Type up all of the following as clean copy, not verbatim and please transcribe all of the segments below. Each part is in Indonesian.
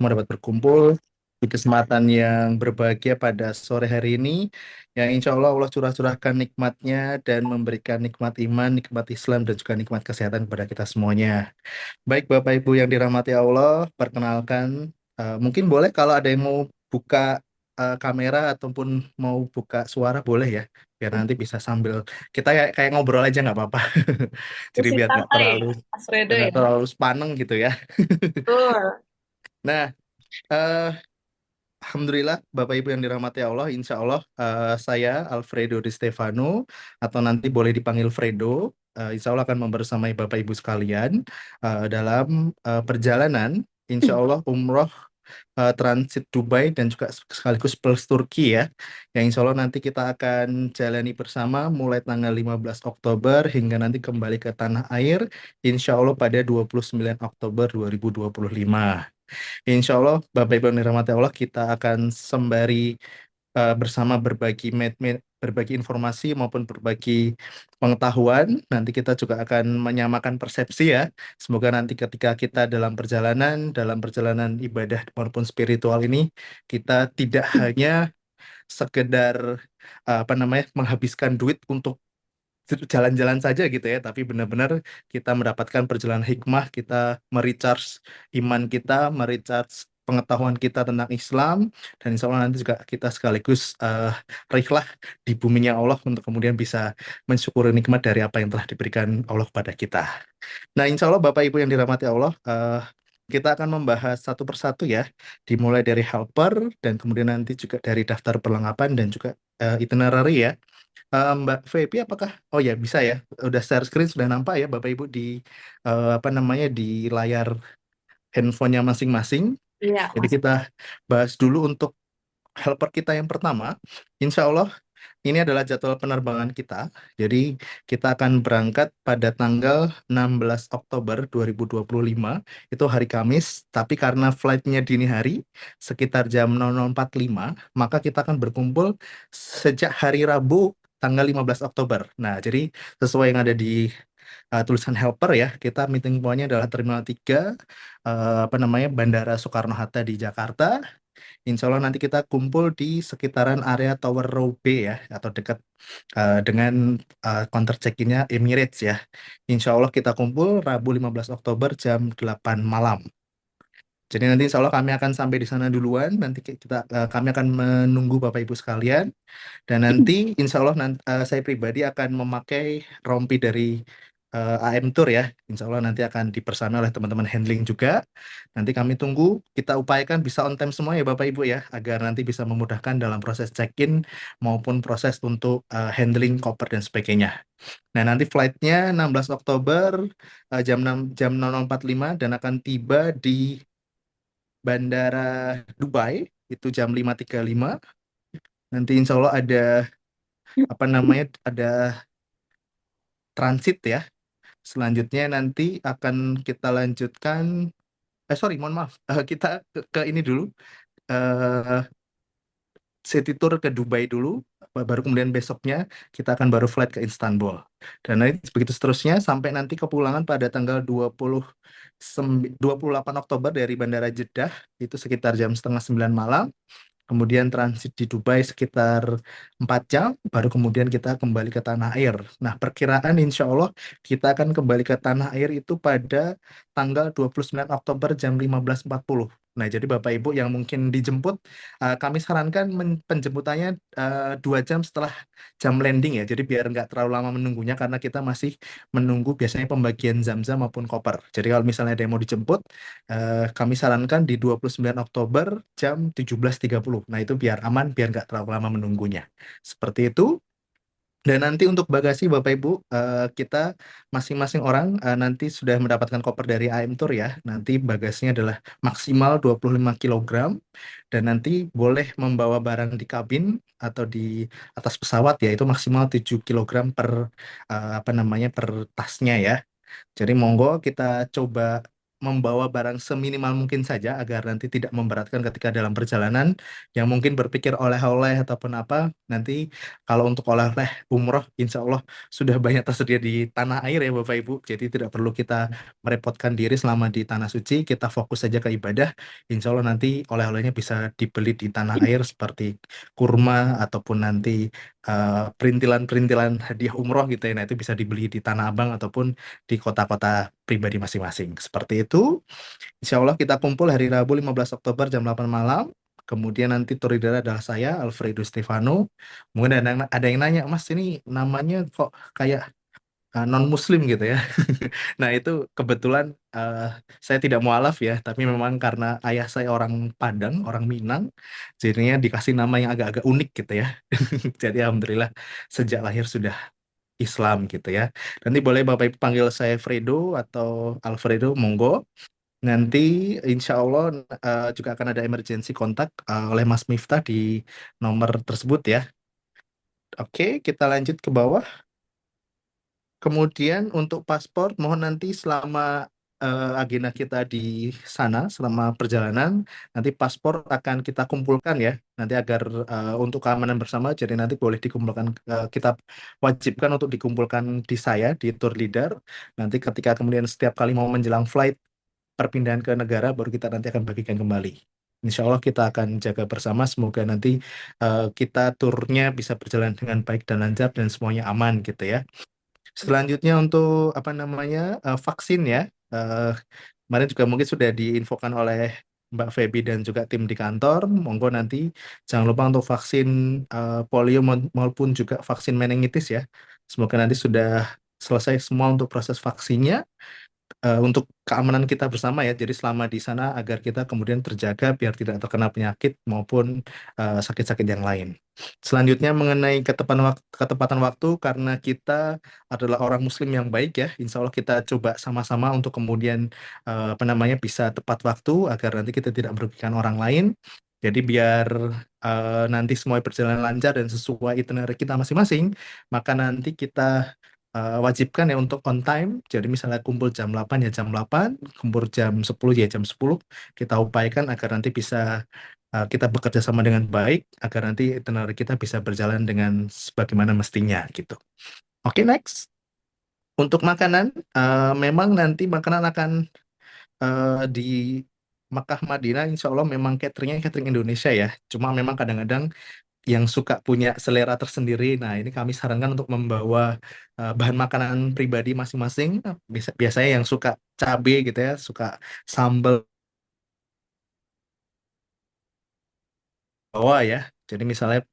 semua dapat berkumpul di kesempatan yang berbahagia pada sore hari ini, yang insya Allah Allah curah-curahkan nikmatnya dan memberikan nikmat iman, nikmat Islam, dan juga nikmat kesehatan kepada kita semuanya. Baik Bapak Ibu yang dirahmati Allah, perkenalkan, mungkin boleh kalau ada yang mau buka kamera ataupun mau buka suara boleh ya, biar nanti bisa sambil kita kayak ngobrol aja nggak apa-apa. Jadi Musik biar santai ya, Mas Fredo nggak ya. terlalu sepaneng gitu ya. Betul. Nah, eh, Alhamdulillah, Bapak Ibu yang dirahmati Allah, Insya Allah saya Alfredo Di Stefano atau nanti boleh dipanggil Fredo. Insya Allah akan membersamai Bapak Ibu sekalian dalam perjalanan Insya Allah umroh transit Dubai dan juga sekaligus plus Turki ya. Yang Insya Allah nanti kita akan jalani bersama mulai tanggal 15 Oktober hingga nanti kembali ke tanah air Insya Allah pada 29 Oktober 2025. Insya Allah, Bapak Ibu yang dirahmati Allah, kita akan sembari bersama berbagi informasi maupun berbagi pengetahuan. Nanti kita juga akan menyamakan persepsi ya. Semoga nanti ketika kita dalam perjalanan ibadah maupun spiritual ini, kita tidak hanya sekedar menghabiskan duit untuk jalan-jalan saja gitu ya, tapi benar-benar kita mendapatkan perjalanan hikmah, kita merecharge iman kita, merecharge pengetahuan kita tentang Islam, dan insya Allah nanti juga kita sekaligus rihlah di buminya Allah untuk kemudian bisa mensyukuri nikmat dari apa yang telah diberikan Allah pada kita. Nah, insya Allah Bapak Ibu yang dirahmati Allah, kita akan membahas satu persatu ya, dimulai dari helper dan kemudian nanti juga dari daftar perlengkapan dan juga itinerary ya. Mbak VP apakah oh ya bisa ya udah share screen sudah nampak ya Bapak Ibu di di layar handphonenya masing-masing. Iya, Jadi Mas. kita bahas dulu untuk helper kita yang pertama. Insya Allah ini adalah jadwal penerbangan kita. Jadi kita akan berangkat pada tanggal 16 Oktober 2025 itu hari Kamis. Tapi karena flightnya dini hari sekitar jam 00.45, maka kita akan berkumpul sejak hari Rabu tanggal 15 Oktober. Nah, jadi sesuai yang ada di tulisan helper ya, kita meeting point-nya adalah Terminal 3 Bandara Soekarno-Hatta di Jakarta. Insya Allah nanti kita kumpul di sekitaran area Tower Row B ya, atau dekat dengan counter check-innya Emirates ya. Insya Allah kita kumpul Rabu 15 Oktober jam 8 malam. Jadi nanti insya Allah kami akan sampai di sana duluan. Nanti kami akan menunggu Bapak Ibu sekalian. Dan nanti insya Allah saya pribadi akan memakai rompi dari AM Tour ya. Insya Allah nanti akan dipersana oleh teman-teman handling juga. Nanti kami tunggu, kita upayakan bisa on time semua ya Bapak Ibu ya, agar nanti bisa memudahkan dalam proses check-in maupun proses untuk handling koper dan sebagainya. Nah nanti flightnya 16 Oktober jam 00.45 dan akan tiba di Bandara Dubai itu jam 5.35. Nanti insya Allah ada transit ya. Selanjutnya nanti akan kita lanjutkan, sorry, mohon maaf, kita ke ini dulu, eh city tour ke Dubai dulu, baru kemudian besoknya kita akan baru flight ke Istanbul. Dan nanti begitu seterusnya sampai nanti kepulangan pada tanggal 28 Oktober dari Bandara Jeddah, itu sekitar jam setengah 9 malam. Kemudian transit di Dubai sekitar 4 jam, baru kemudian kita kembali ke tanah air. Nah, perkiraan insya Allah kita akan kembali ke tanah air itu pada tanggal 29 Oktober jam 15.40. Nah, jadi Bapak Ibu yang mungkin dijemput, kami sarankan penjemputannya 2 jam setelah jam landing ya. Jadi biar nggak terlalu lama menunggunya karena kita masih menunggu biasanya pembagian zam-zam maupun koper. Jadi kalau misalnya ada yang mau dijemput, kami sarankan di 29 Oktober jam 17.30. Nah, itu biar aman, biar nggak terlalu lama menunggunya. Seperti itu. Dan nanti untuk bagasi Bapak Ibu, kita masing-masing orang nanti sudah mendapatkan koper dari AM Tour ya. Nanti bagasinya adalah maksimal 25 kilogram dan nanti boleh membawa barang di kabin atau di atas pesawat ya itu maksimal 7 kilogram per per tasnya ya. Jadi monggo kita coba membawa barang seminimal mungkin saja agar nanti tidak memberatkan ketika dalam perjalanan. Yang mungkin berpikir oleh-oleh ataupun apa, nanti kalau untuk oleh-oleh umroh, insya Allah sudah banyak tersedia di tanah air ya Bapak Ibu. Jadi tidak perlu kita merepotkan diri selama di tanah suci, kita fokus saja ke ibadah. Insya Allah nanti oleh-olehnya bisa dibeli di tanah air seperti kurma ataupun nanti perintilan-perintilan hadiah umroh gitu ya. Nah, itu bisa dibeli di Tanah Abang ataupun di kota-kota pribadi masing-masing. Seperti itu. Insya Allah kita kumpul hari Rabu 15 Oktober jam 8 malam. Kemudian nanti tour leader adalah saya, Alfredo Stefano. Mungkin ada yang nanya, Mas ini namanya kok kayak non-Muslim gitu ya. Nah itu kebetulan eh, saya tidak mualaf ya, tapi memang karena ayah saya orang Padang, orang Minang, jadinya dikasih nama yang agak-agak unik gitu ya. Jadi alhamdulillah sejak lahir sudah Islam gitu ya. Nanti boleh Bapak Ibu panggil saya Fredo atau Alfredo, monggo. Nanti insya Allah juga akan ada emergency kontak oleh Mas Miftah di nomor tersebut ya. Oke, kita lanjut ke bawah. Kemudian untuk paspor, mohon nanti selama agenda kita di sana, selama perjalanan, nanti paspor akan kita kumpulkan ya, nanti agar untuk keamanan bersama, jadi nanti boleh dikumpulkan, kita wajibkan untuk dikumpulkan di saya, di tour leader, nanti ketika kemudian setiap kali mau menjelang flight, perpindahan ke negara, baru kita nanti akan bagikan kembali. Insya Allah kita akan jaga bersama, semoga nanti kita turnya bisa berjalan dengan baik dan lancar dan semuanya aman gitu ya. Selanjutnya untuk apa namanya vaksin ya. Eh, Kemarin juga mungkin sudah diinfokan oleh Mbak Feby dan juga tim di kantor. Monggo nanti jangan lupa untuk vaksin polio maupun juga vaksin meningitis ya. Semoga nanti sudah selesai semua untuk proses vaksinnya untuk keamanan kita bersama ya. Jadi selama di sana agar kita kemudian terjaga biar tidak terkena penyakit maupun sakit-sakit yang lain. Selanjutnya mengenai ketepatan waktu karena kita adalah orang Muslim yang baik ya. Insya Allah kita coba sama-sama untuk kemudian apa namanya bisa tepat waktu agar nanti kita tidak merugikan orang lain. Jadi biar nanti semua berjalan lancar dan sesuai itinerary kita masing-masing, maka nanti kita wajibkan ya untuk on time. Jadi misalnya kumpul jam 8 ya jam 8, kumpul jam 10 ya jam 10. Kita upayakan agar nanti bisa kita bekerja sama dengan baik agar nanti itinerary kita bisa berjalan dengan sebagaimana mestinya gitu. Oke, next. Untuk makanan, memang nanti makanan akan di Makkah Madinah, insya Allah memang cateringnya catering Indonesia ya. Cuma memang kadang-kadang yang suka punya selera tersendiri. Nah, ini kami sarankan untuk membawa bahan makanan pribadi masing-masing. Biasanya yang suka cabe gitu ya, suka sambal bawa ya. Jadi misalnya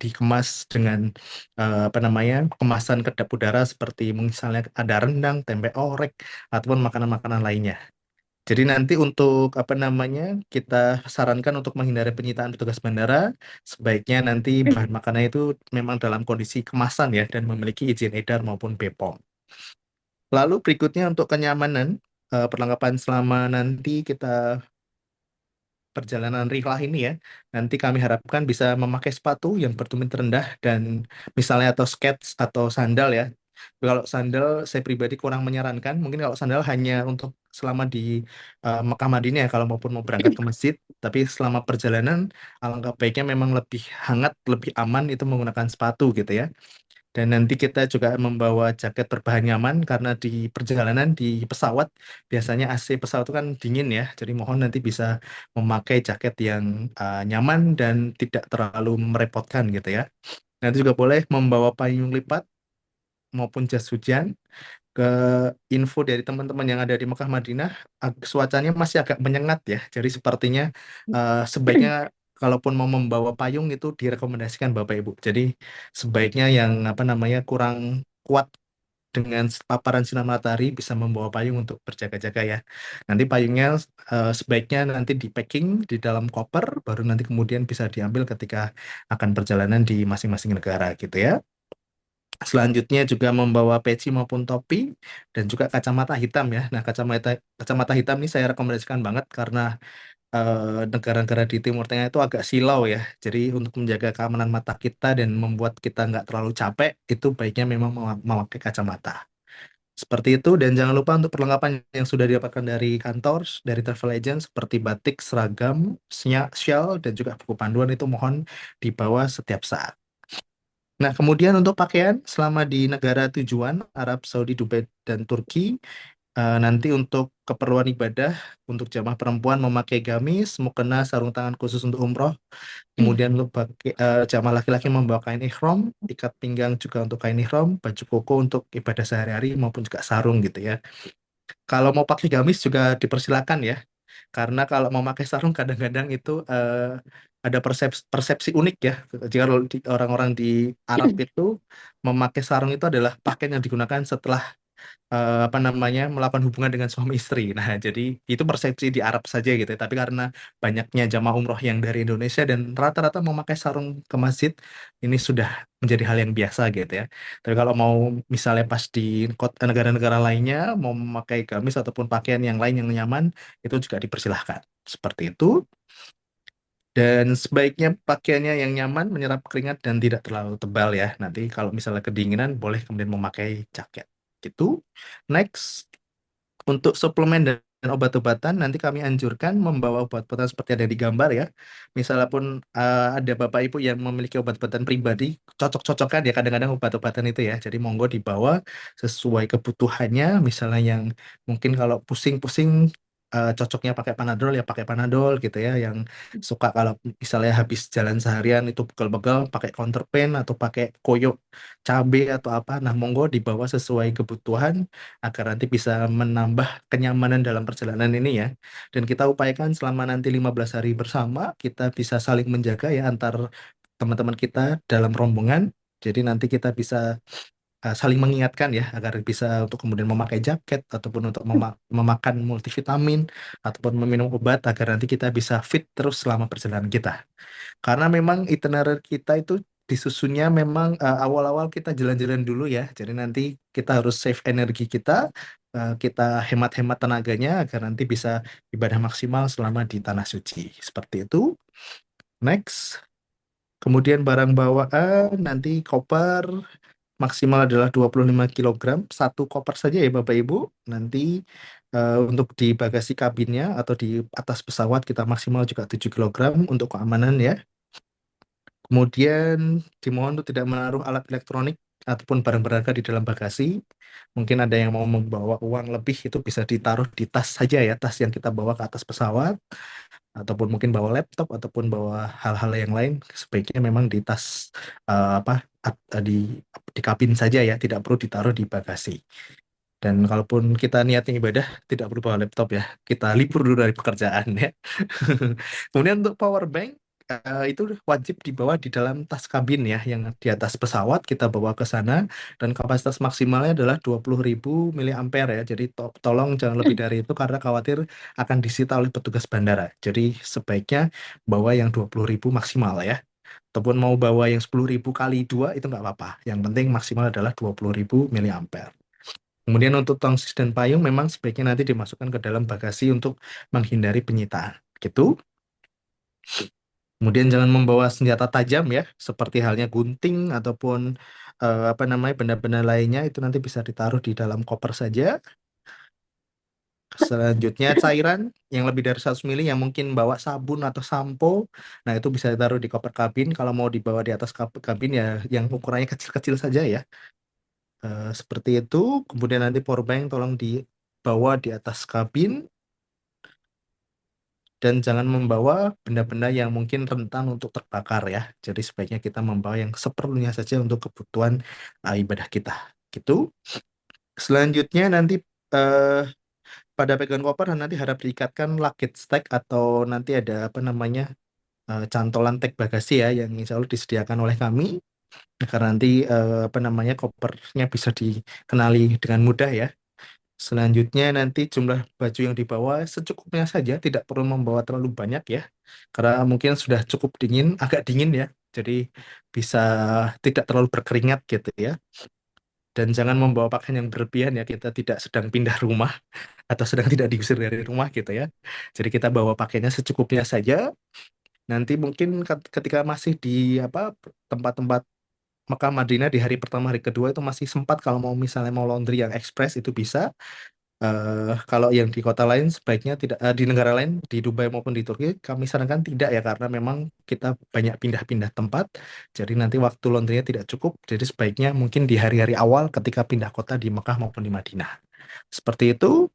dikemas dengan apa namanya kemasan kedap udara seperti misalnya ada rendang, tempe orek, ataupun makanan-makanan lainnya. Jadi nanti untuk apa namanya kita sarankan untuk menghindari penyitaan petugas bandara, sebaiknya nanti bahan makanan itu memang dalam kondisi kemasan ya dan memiliki izin edar maupun BPOM. Lalu berikutnya untuk kenyamanan perlengkapan selama nanti kita perjalanan rihlah ini ya, nanti kami harapkan bisa memakai sepatu yang bertumit rendah dan misalnya atau skates atau sandal ya. Kalau sandal saya pribadi kurang menyarankan, mungkin kalau sandal hanya untuk selama di Mekah Madinah ya, kalau maupun mau berangkat ke masjid, tapi selama perjalanan alangkah baiknya memang lebih hangat, lebih aman itu menggunakan sepatu gitu ya. Dan nanti kita juga membawa jaket berbahan nyaman karena di perjalanan di pesawat biasanya AC pesawat itu kan dingin ya. Jadi mohon nanti bisa memakai jaket yang nyaman dan tidak terlalu merepotkan gitu ya. Nanti juga boleh membawa payung lipat maupun jas hujan. Ke info dari teman-teman yang ada di Mekah Madinah, cuacanya masih agak menyengat ya. Jadi sepertinya sebaiknya kalaupun mau membawa payung itu direkomendasikan Bapak Ibu. Jadi sebaiknya yang apa namanya kurang kuat dengan paparan sinar matahari bisa membawa payung untuk berjaga-jaga ya. Nanti payungnya sebaiknya nanti di packing di dalam koper, baru nanti kemudian bisa diambil ketika akan perjalanan di masing-masing negara gitu ya. Selanjutnya juga membawa peci maupun topi dan juga kacamata hitam ya. Nah, kacamata kacamata hitam ini saya rekomendasikan banget karena negara-negara di Timur Tengah itu agak silau ya. Jadi untuk menjaga keamanan mata kita dan membuat kita nggak terlalu capek, itu baiknya memang memakai kacamata. Seperti itu, dan jangan lupa untuk perlengkapan yang sudah didapatkan dari kantor, dari travel agent seperti batik, seragam, shawl, dan juga buku panduan itu mohon dibawa setiap saat. Nah, kemudian untuk pakaian selama di negara tujuan, Arab Saudi, Dubai, dan Turki, nanti untuk keperluan ibadah, untuk jamaah perempuan memakai gamis, mukena, sarung tangan khusus untuk umroh. Kemudian untuk jamaah laki-laki membawa kain ihram, ikat pinggang juga untuk kain ihram, baju koko untuk ibadah sehari-hari maupun juga sarung gitu ya. Kalau mau pakai gamis juga dipersilakan ya. Karena kalau mau pakai sarung kadang-kadang itu ada persepsi, persepsi unik ya. Jika orang-orang di Arab itu memakai sarung itu adalah pakaian yang digunakan setelah apa namanya melakukan hubungan dengan suami istri. Nah, jadi itu persepsi di Arab saja gitu ya. Tapi karena banyaknya jamaah umroh yang dari Indonesia dan rata-rata memakai sarung ke masjid, ini sudah menjadi hal yang biasa gitu ya. Tapi kalau mau misalnya pas di negara-negara lainnya mau memakai gamis ataupun pakaian yang lain yang nyaman, itu juga dipersilahkan. Seperti itu. Dan sebaiknya pakaiannya yang nyaman, menyerap keringat dan tidak terlalu tebal ya. Nanti kalau misalnya kedinginan, boleh kemudian memakai jaket. Gitu. Next, untuk suplemen dan obat-obatan, nanti kami anjurkan membawa obat-obatan seperti ada di gambar ya. Misalnya pun ada Bapak Ibu yang memiliki obat-obatan pribadi, cocok-cocokan ya kadang-kadang obat-obatan itu ya. Jadi monggo dibawa sesuai kebutuhannya. Misalnya yang mungkin kalau pusing-pusing cocoknya pakai Panadol ya pakai Panadol gitu ya. Yang suka kalau misalnya habis jalan seharian itu pegel-pegel pakai counter pain atau pakai koyo cabe atau apa. Nah, monggo dibawa sesuai kebutuhan agar nanti bisa menambah kenyamanan dalam perjalanan ini ya. Dan kita upayakan selama nanti 15 hari bersama, kita bisa saling menjaga ya antar teman-teman kita dalam rombongan. Jadi nanti kita bisa saling mengingatkan ya agar bisa untuk kemudian memakai jaket ataupun untuk memakan multivitamin ataupun meminum obat agar nanti kita bisa fit terus selama perjalanan kita. Karena memang itinerar kita itu disusunnya memang awal-awal kita jalan-jalan dulu ya. Jadi nanti kita harus save energi kita, kita hemat-hemat tenaganya agar nanti bisa ibadah maksimal selama di tanah suci. Seperti itu. Next. Kemudian barang bawaan nanti koper maksimal adalah 25 kilogram. Satu koper saja ya Bapak Ibu. Nanti untuk di bagasi kabinnya atau di atas pesawat kita maksimal juga 7 kilogram untuk keamanan ya. Kemudian dimohon untuk tidak menaruh alat elektronik ataupun barang berharga di dalam bagasi. Mungkin ada yang mau membawa uang lebih itu bisa ditaruh di tas saja ya, tas yang kita bawa ke atas pesawat ataupun mungkin bawa laptop ataupun bawa hal-hal yang lain sebaiknya memang di tas apa di kabin saja ya, tidak perlu ditaruh di bagasi. Dan kalaupun kita niatnya ibadah, tidak perlu bawa laptop ya. Kita libur dulu dari pekerjaan ya. Kemudian untuk power bank, itu wajib dibawa di dalam tas kabin ya, yang di atas pesawat kita bawa ke sana. Dan kapasitas maksimalnya adalah 20.000 miliampere ya. Jadi tolong jangan lebih dari itu karena khawatir akan disita oleh petugas bandara. Jadi sebaiknya bawa yang 20.000 maksimal ya. Ataupun mau bawa yang 10.000 kali dua itu nggak apa-apa. Yang penting maksimal adalah 20.000 miliampere. Kemudian untuk tangsis dan payung memang sebaiknya nanti dimasukkan ke dalam bagasi untuk menghindari penyitaan. Gitu. Kemudian jangan membawa senjata tajam ya, seperti halnya gunting ataupun apa namanya benda-benda lainnya itu nanti bisa ditaruh di dalam koper saja. Selanjutnya cairan yang lebih dari 100 mili yang mungkin bawa sabun atau sampo, nah itu bisa ditaruh di koper kabin. Kalau mau dibawa di atas kabin ya yang ukurannya kecil-kecil saja ya. Seperti itu. Kemudian nanti powerbank tolong dibawa di atas kabin dan jangan membawa benda-benda yang mungkin rentan untuk terbakar ya. Jadi sebaiknya kita membawa yang seperlunya saja untuk kebutuhan ibadah kita. Gitu. Selanjutnya nanti eh, pada pegangan koper nanti harap diikatkan luggage tag atau nanti ada apa namanya cantolan tag bagasi ya yang insya Allah disediakan oleh kami agar nanti apa namanya kopernya bisa dikenali dengan mudah ya. Selanjutnya nanti jumlah baju yang dibawa secukupnya saja, tidak perlu membawa terlalu banyak ya. Karena mungkin sudah cukup dingin, agak dingin ya. Jadi bisa tidak terlalu berkeringat gitu ya. Dan jangan membawa pakaian yang berlebihan ya. Kita tidak sedang pindah rumah atau sedang tidak diusir dari rumah gitu ya. Jadi kita bawa pakaiannya secukupnya saja. Nanti mungkin ketika masih di apa tempat-tempat Mekah Madinah di hari pertama hari kedua itu masih sempat kalau mau misalnya mau laundry yang ekspres itu bisa. Kalau yang di kota lain sebaiknya tidak, di negara lain di Dubai maupun di Turki kami sarankan tidak ya karena memang kita banyak pindah-pindah tempat. Jadi nanti waktu laundrynya tidak cukup. Jadi sebaiknya mungkin di hari-hari awal ketika pindah kota di Mekah maupun di Madinah. Seperti itu.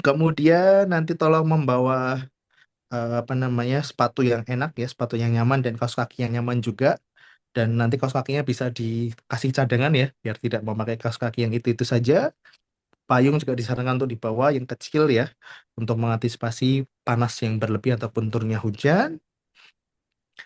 Kemudian nanti tolong membawa apa namanya sepatu yang enak ya, sepatu yang nyaman dan kaos kaki yang nyaman juga. Dan nanti kaos kakinya bisa dikasih cadangan ya, biar tidak memakai kaos kaki yang itu saja. Payung juga disarankan untuk dibawa yang kecil ya, untuk mengantisipasi panas yang berlebih ataupun turunnya hujan.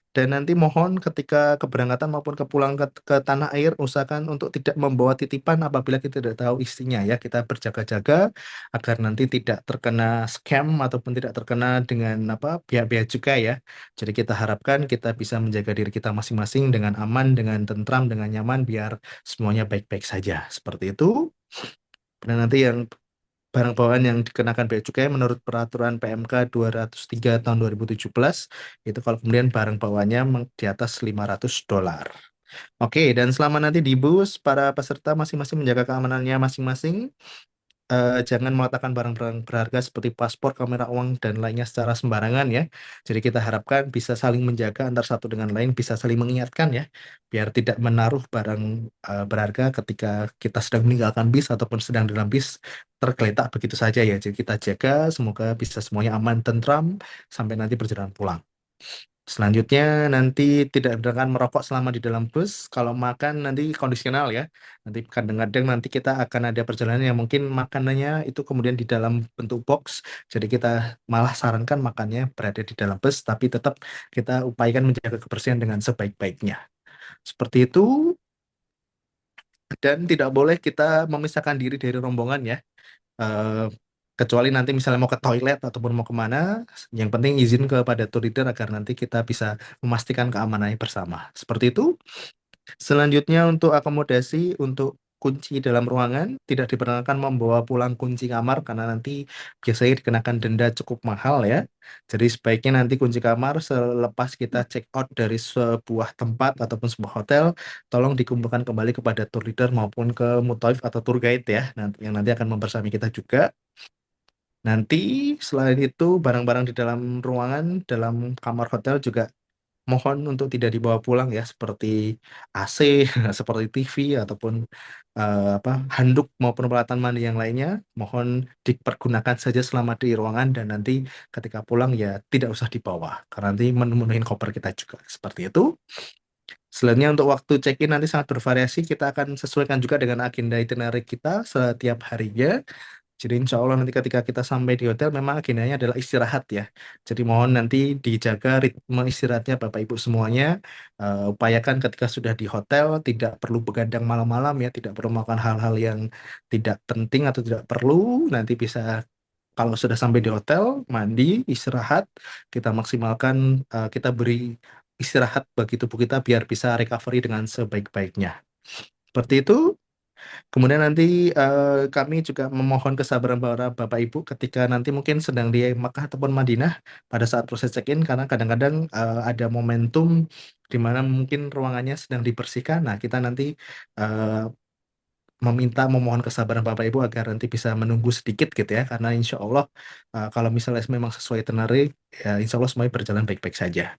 Dan nanti mohon ketika keberangkatan maupun kepulang ke tanah air, usahakan untuk tidak membawa titipan apabila kita tidak tahu isinya ya. Kita berjaga-jaga agar nanti tidak terkena scam ataupun tidak terkena dengan apa pihak-pihak juga ya. Jadi kita harapkan kita bisa menjaga diri kita masing-masing dengan aman, dengan tentram, dengan nyaman, biar semuanya baik-baik saja. Seperti itu. Dan nanti yang barang bawaan yang dikenakan bea cukai menurut peraturan PMK 203 tahun 2017 itu kalau kemudian barang bawaannya di atas $500. Oke, dan selama nanti di bus para peserta masing-masing menjaga keamanannya masing-masing. Jangan meletakkan barang-barang berharga seperti paspor, kamera uang, dan lainnya secara sembarangan ya. Jadi kita harapkan bisa saling menjaga antar satu dengan lain, bisa saling mengingatkan ya, biar tidak menaruh barang berharga ketika kita sedang meninggalkan bis ataupun sedang dalam bis tergeletak begitu saja ya. Jadi kita jaga, semoga bisa semuanya aman, tentram, sampai nanti perjalanan pulang. Selanjutnya nanti tidak dibenarkan merokok selama di dalam bus. Kalau makan nanti kondisional ya. Nanti kadang-kadang nanti kita akan ada perjalanan yang mungkin makanannya itu kemudian di dalam bentuk box. Jadi kita malah sarankan makannya berada di dalam bus, tapi tetap kita upayakan menjaga kebersihan dengan sebaik-baiknya. Seperti itu. Dan tidak boleh kita memisahkan diri dari rombongan ya. Eh, Kecuali nanti misalnya mau ke toilet ataupun mau kemana, yang penting izin kepada tour leader agar nanti kita bisa memastikan keamanannya bersama. Seperti itu. Selanjutnya untuk akomodasi, untuk kunci dalam ruangan, tidak diperkenankan membawa pulang kunci kamar karena nanti biasanya dikenakan denda cukup mahal ya. Jadi sebaiknya nanti kunci kamar selepas kita check out dari sebuah tempat ataupun sebuah hotel, tolong dikumpulkan kembali kepada tour leader maupun ke muthaif atau tour guide ya, nanti yang nanti akan membersami kita juga. Nanti selain itu barang-barang di dalam ruangan, dalam kamar hotel juga mohon untuk tidak dibawa pulang ya seperti AC, seperti TV ataupun apa handuk maupun peralatan mandi yang lainnya. Mohon dipergunakan saja selama di ruangan dan nanti ketika pulang ya tidak usah dibawa karena nanti memenuhi koper kita juga. Seperti itu. Selanjutnya untuk waktu check-in nanti sangat bervariasi. Kita akan sesuaikan juga dengan agenda itinerary kita setiap harinya. Jadi insya Allah nanti ketika kita sampai di hotel memang agendanya adalah istirahat ya. Jadi mohon nanti dijaga ritme istirahatnya Bapak Ibu semuanya. Upayakan ketika sudah di hotel tidak perlu begadang malam-malam ya, tidak perlu melakukan hal-hal yang tidak penting atau tidak perlu. Nanti bisa kalau sudah sampai di hotel, mandi, istirahat, kita maksimalkan, kita beri istirahat bagi tubuh kita biar bisa recovery dengan sebaik-baiknya. Seperti itu. Kemudian nanti kami juga memohon kesabaran para Bapak Ibu ketika nanti mungkin sedang di Makkah ataupun Madinah pada saat proses check-in karena kadang-kadang ada momentum di mana mungkin ruangannya sedang dibersihkan. Nah, kita nanti eh, memohon kesabaran Bapak Ibu agar nanti bisa menunggu sedikit gitu ya karena insya Allah kalau misalnya memang sesuai itinerary ya insya Allah semuanya berjalan baik-baik saja.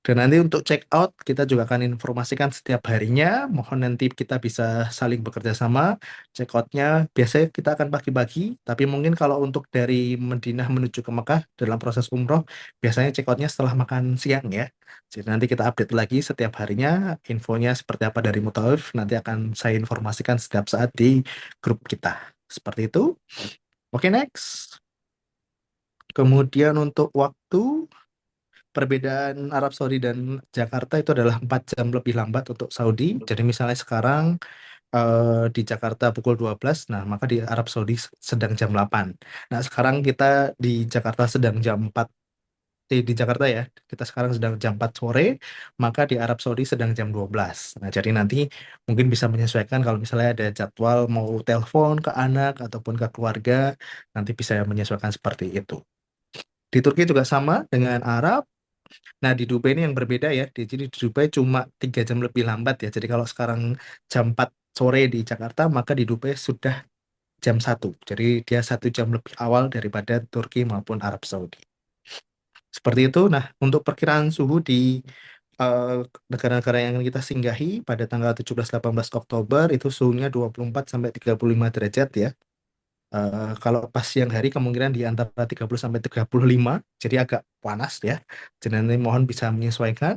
Dan nanti untuk check out, kita juga akan informasikan setiap harinya. Mohon nanti kita bisa saling bekerja sama. Check outnya biasanya kita akan pagi-pagi, tapi mungkin kalau untuk dari Madinah menuju ke Mekah dalam proses umroh, biasanya check outnya setelah makan siang ya. Jadi nanti kita update lagi setiap harinya, infonya seperti apa dari Mutaif, nanti akan saya informasikan setiap saat di grup kita. Seperti itu. Oke, next. Kemudian untuk waktu, perbedaan Arab Saudi dan Jakarta itu adalah 4 jam lebih lambat untuk Saudi. Jadi misalnya sekarang di Jakarta pukul 12, nah maka di Arab Saudi sedang jam 8. Nah sekarang kita di Jakarta sedang jam 4, di Jakarta ya, kita sekarang sedang jam 4 sore, maka di Arab Saudi sedang jam 12. Nah jadi nanti mungkin bisa menyesuaikan kalau misalnya ada jadwal mau telepon ke anak ataupun ke keluarga, nanti bisa menyesuaikan seperti itu. Di Turki juga sama dengan Arab. Nah, di Dubai ini yang berbeda ya. Jadi di Dubai cuma 3 jam lebih lambat ya. Jadi kalau sekarang jam 4 sore di Jakarta, maka di Dubai sudah jam 1. Jadi dia 1 jam lebih awal daripada Turki maupun Arab Saudi. Seperti itu. Nah, untuk perkiraan suhu di eh, negara-negara yang akan kita singgahi pada tanggal 17-18 Oktober itu suhunya 24 sampai 35 derajat ya. Kalau pas siang hari kemungkinan di antara 30 sampai 35, jadi agak panas ya. Jadi nanti mohon bisa menyesuaikan.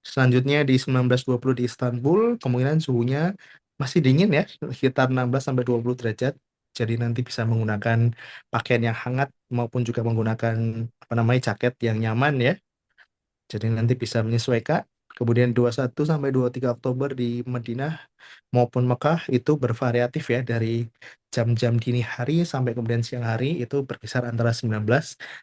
Selanjutnya di 19-20 di Istanbul, kemungkinan suhunya masih dingin ya, sekitar 16 sampai 20 derajat. Jadi nanti bisa menggunakan pakaian yang hangat maupun juga menggunakan apa namanya jaket yang nyaman ya. Jadi nanti bisa menyesuaikan. Kemudian 21 sampai 23 Oktober di Madinah maupun Mekah itu bervariatif ya dari jam-jam dini hari sampai kemudian siang hari itu berkisar antara 19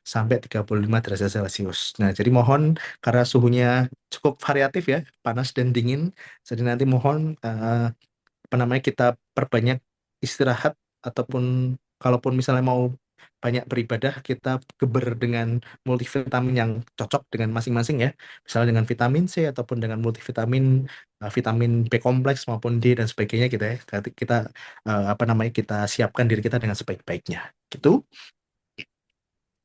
sampai 35 derajat Celcius. Nah, jadi mohon karena suhunya cukup variatif ya, panas dan dingin, jadi nanti mohon apa namanya kita perbanyak istirahat ataupun kalaupun misalnya mau banyak beribadah kita geber dengan multivitamin yang cocok dengan masing-masing ya, misalnya dengan vitamin C ataupun dengan multivitamin vitamin B kompleks maupun D dan sebagainya kita ya kita apa namanya kita siapkan diri kita dengan sebaik-baiknya gitu.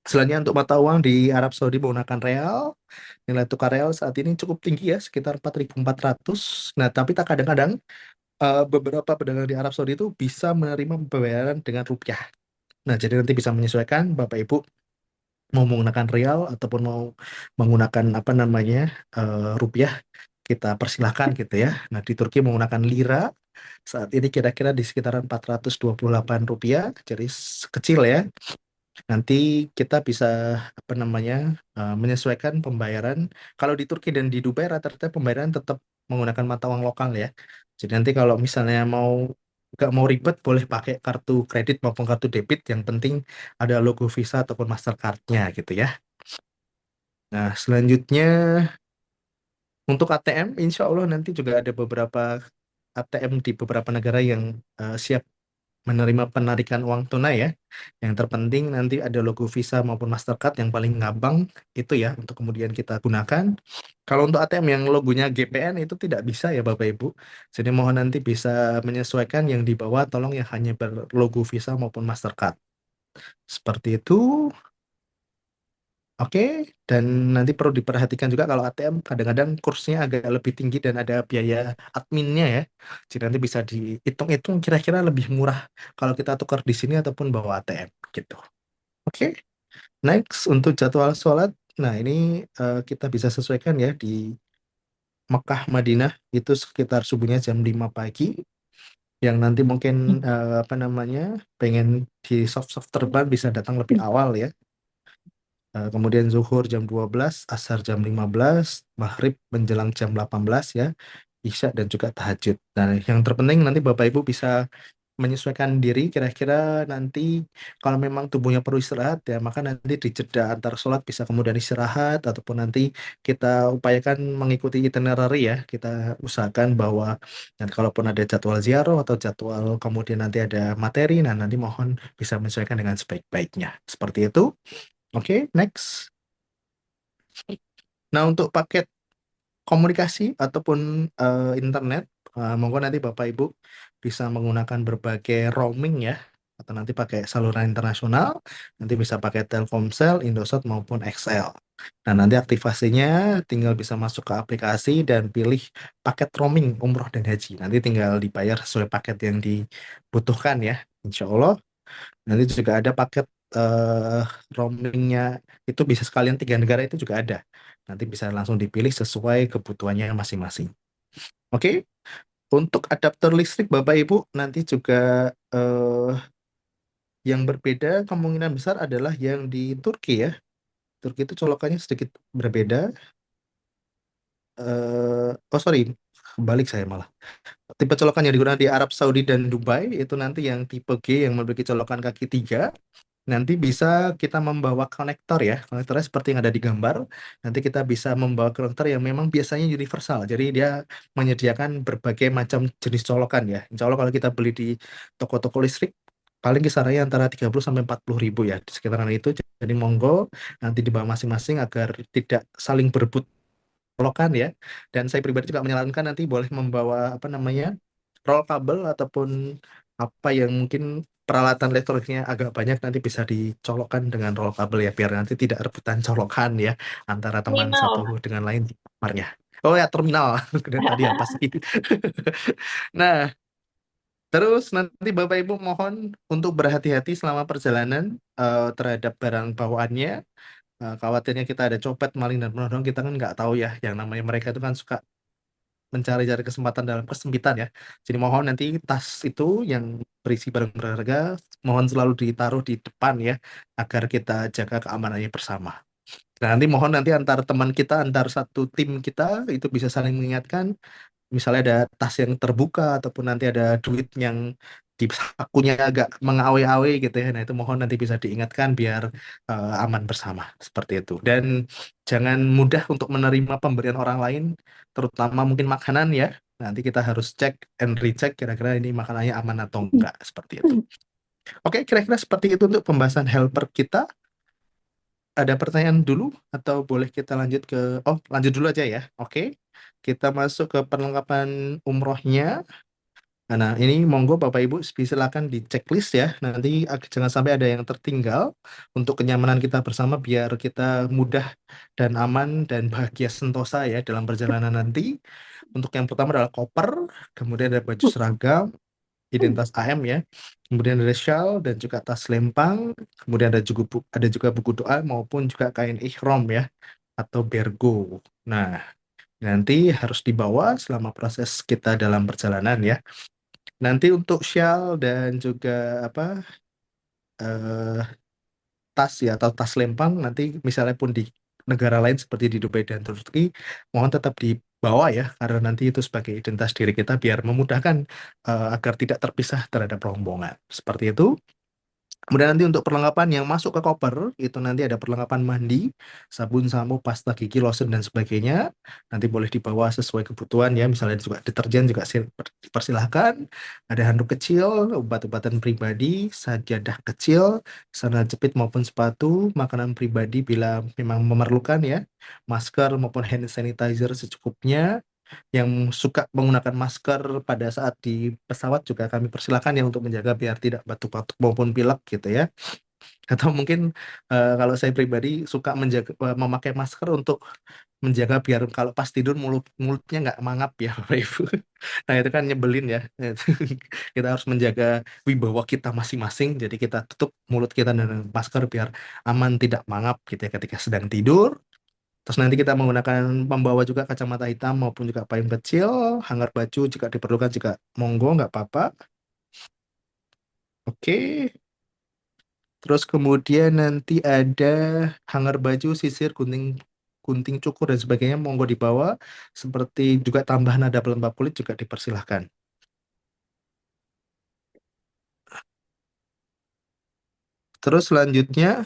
Selanjutnya untuk mata uang di Arab Saudi menggunakan real, nilai tukar real saat ini cukup tinggi ya sekitar 4.400. Nah tapi tak kadang-kadang beberapa pedagang di Arab Saudi itu bisa menerima pembayaran dengan rupiah. Nah, jadi nanti bisa menyesuaikan Bapak Ibu mau menggunakan real ataupun mau menggunakan apa namanya rupiah, kita persilahkan gitu ya. Nah, di Turki menggunakan lira saat ini kira-kira di sekitaran 428 rupiah, jadi kecil ya. Nanti kita bisa apa namanya menyesuaikan pembayaran. Kalau di Turki dan di Dubai rata-rata pembayaran tetap menggunakan mata uang lokal ya. Jadi nanti kalau misalnya mau nggak mau ribet boleh pakai kartu kredit maupun kartu debit. Yang penting ada logo Visa ataupun Mastercard-nya gitu ya. Nah selanjutnya untuk ATM, insya Allah nanti juga ada beberapa ATM di beberapa negara yang siap menerima penarikan uang tunai ya. Yang terpenting nanti ada logo Visa maupun Mastercard yang paling ngabang itu ya untuk kemudian kita gunakan. Kalau untuk ATM yang logonya GPN itu tidak bisa ya Bapak Ibu. Jadi mohon nanti bisa menyesuaikan yang di bawah tolong yang hanya berlogo Visa maupun Mastercard. Seperti itu. Oke, dan nanti perlu diperhatikan juga kalau ATM kadang-kadang kursnya agak lebih tinggi dan ada biaya adminnya ya. Jadi nanti bisa dihitung-hitung kira-kira lebih murah kalau kita tukar di sini ataupun bawa ATM gitu. Oke, next untuk jadwal sholat. Nah ini kita bisa sesuaikan ya di Mekah Madinah itu sekitar subuhnya jam 5 pagi. Yang nanti mungkin apa namanya pengen di soft-soft terbang bisa datang lebih awal ya. Kemudian zuhur jam 12, asar jam 15, maghrib menjelang jam 18 ya, isya dan juga tahajud. Nah, yang terpenting nanti Bapak Ibu bisa menyesuaikan diri kira-kira nanti kalau memang tubuhnya perlu istirahat ya maka nanti di jeda antar sholat bisa kemudian istirahat ataupun nanti kita upayakan mengikuti itinerary ya, kita usahakan bahwa nanti kalaupun ada jadwal ziarah atau jadwal kemudian nanti ada materi, nah nanti mohon bisa menyesuaikan dengan sebaik-baiknya seperti itu. Oke, next. Nah, untuk paket komunikasi ataupun internet, monggo nanti Bapak Ibu bisa menggunakan berbagai roaming ya, atau nanti pakai saluran internasional, nanti bisa pakai Telkomsel, Indosat maupun XL. Nah, nanti aktivasinya tinggal bisa masuk ke aplikasi dan pilih paket roaming umroh dan haji. Nanti tinggal dibayar sesuai paket yang dibutuhkan ya, Insya Allah. Nanti juga ada paket eh, roamingnya itu bisa sekalian 3 negara itu juga ada. Nanti bisa langsung dipilih sesuai kebutuhannya masing-masing. Oke, untuk adaptor listrik Bapak Ibu nanti juga eh, yang berbeda kemungkinan besar adalah yang di Turki ya. Turki itu colokannya sedikit berbeda. Oh sorry, balik saya malah. Tipe colokan yang digunakan di Arab Saudi dan Dubai itu nanti yang tipe G yang memiliki colokan kaki 3. Nanti bisa kita membawa konektor ya. Konektornya seperti yang ada di gambar. Nanti kita bisa membawa konektor yang memang biasanya universal. Jadi dia menyediakan berbagai macam jenis colokan ya. Insya Allah kalau kita beli di toko-toko listrik paling kisarannya antara 30 sampai 40 ribu ya di sekitaran itu. Jadi monggo nanti dibawa masing-masing agar tidak saling berebut colokan ya. Dan saya pribadi juga menyarankan nanti boleh membawa apa namanya roll kabel ataupun apa yang mungkin peralatan elektroniknya agak banyak nanti bisa dicolokkan dengan roll kabel ya biar nanti tidak rebutan colokan ya antara teman satu Minimal. dengan lain di kamarnya. Oh ya terminal. Tadi apa sih? Nah, terus nanti Bapak Ibu mohon untuk berhati-hati selama perjalanan terhadap barang bawaannya. Khawatirnya kita ada copet, maling dan penodong kita kan nggak tahu ya. Yang namanya mereka itu kan suka mencari-cari kesempatan dalam kesempitan ya. Jadi mohon nanti tas itu yang berisi barang berharga mohon selalu ditaruh di depan ya agar kita jaga keamanannya bersama. Nah, nanti mohon nanti antar teman kita, antar satu tim kita itu bisa saling mengingatkan misalnya ada tas yang terbuka ataupun nanti ada duit yang di sakunya agak mengawe-awe gitu ya. Nah, itu mohon nanti bisa diingatkan biar aman bersama seperti itu. Dan jangan mudah untuk menerima pemberian orang lain, terutama mungkin makanan ya. Nanti kita harus cek and recheck kira-kira ini makanannya aman atau enggak seperti itu. Oke, kira-kira seperti itu untuk pembahasan helper kita. Ada pertanyaan dulu atau boleh kita lanjut ke lanjut dulu aja ya. Oke. Kita masuk ke perlengkapan umrohnya. Nah, ini monggo Bapak Ibu silakan di checklist ya. Nanti jangan sampai ada yang tertinggal untuk kenyamanan kita bersama biar kita mudah dan aman dan bahagia sentosa ya dalam perjalanan nanti. Untuk yang pertama adalah koper, kemudian ada baju seragam, identitas AM ya. Kemudian ada shawl dan juga tas lempang, kemudian ada juga buku doa maupun juga kain ihram ya atau bergo. Nah, nanti harus dibawa selama proses kita dalam perjalanan ya. Nanti untuk shawl dan juga apa eh, tas ya atau tas lempang nanti misalnya pun di negara lain seperti di Dubai dan Turki mohon tetap dibawa ya karena nanti itu sebagai identitas diri kita biar memudahkan agar tidak terpisah terhadap rombongan. Seperti itu. Kemudian nanti untuk perlengkapan yang masuk ke koper, itu nanti ada perlengkapan mandi, sabun, sampo, pasta gigi, lotion, dan sebagainya. Nanti boleh dibawa sesuai kebutuhan ya, misalnya juga deterjen juga dipersilahkan. Ada handuk kecil, obat-obatan pribadi, sajadah kecil, sandal jepit maupun sepatu, makanan pribadi bila memang memerlukan ya, masker maupun hand sanitizer secukupnya, yang suka menggunakan masker pada saat di pesawat juga kami persilakan ya untuk menjaga biar tidak batuk-batuk maupun pilek gitu ya. Atau mungkin kalau saya pribadi suka memakai masker untuk menjaga biar kalau pas tidur mulutnya nggak mangap ya Bapak Ibu. Nah itu kan nyebelin ya. Kita harus menjaga wibawa kita masing-masing. Jadi kita tutup mulut kita dengan masker biar aman tidak mangap gitu ya ketika sedang tidur. Terus nanti kita menggunakan membawa juga kacamata hitam maupun juga payung kecil, hanger baju jika diperlukan juga monggo nggak apa-apa. Oke. Terus kemudian nanti ada hanger baju, sisir, gunting gunting cukur dan sebagainya monggo dibawa. Seperti juga tambahan ada pelembab kulit juga dipersilahkan. Terus selanjutnya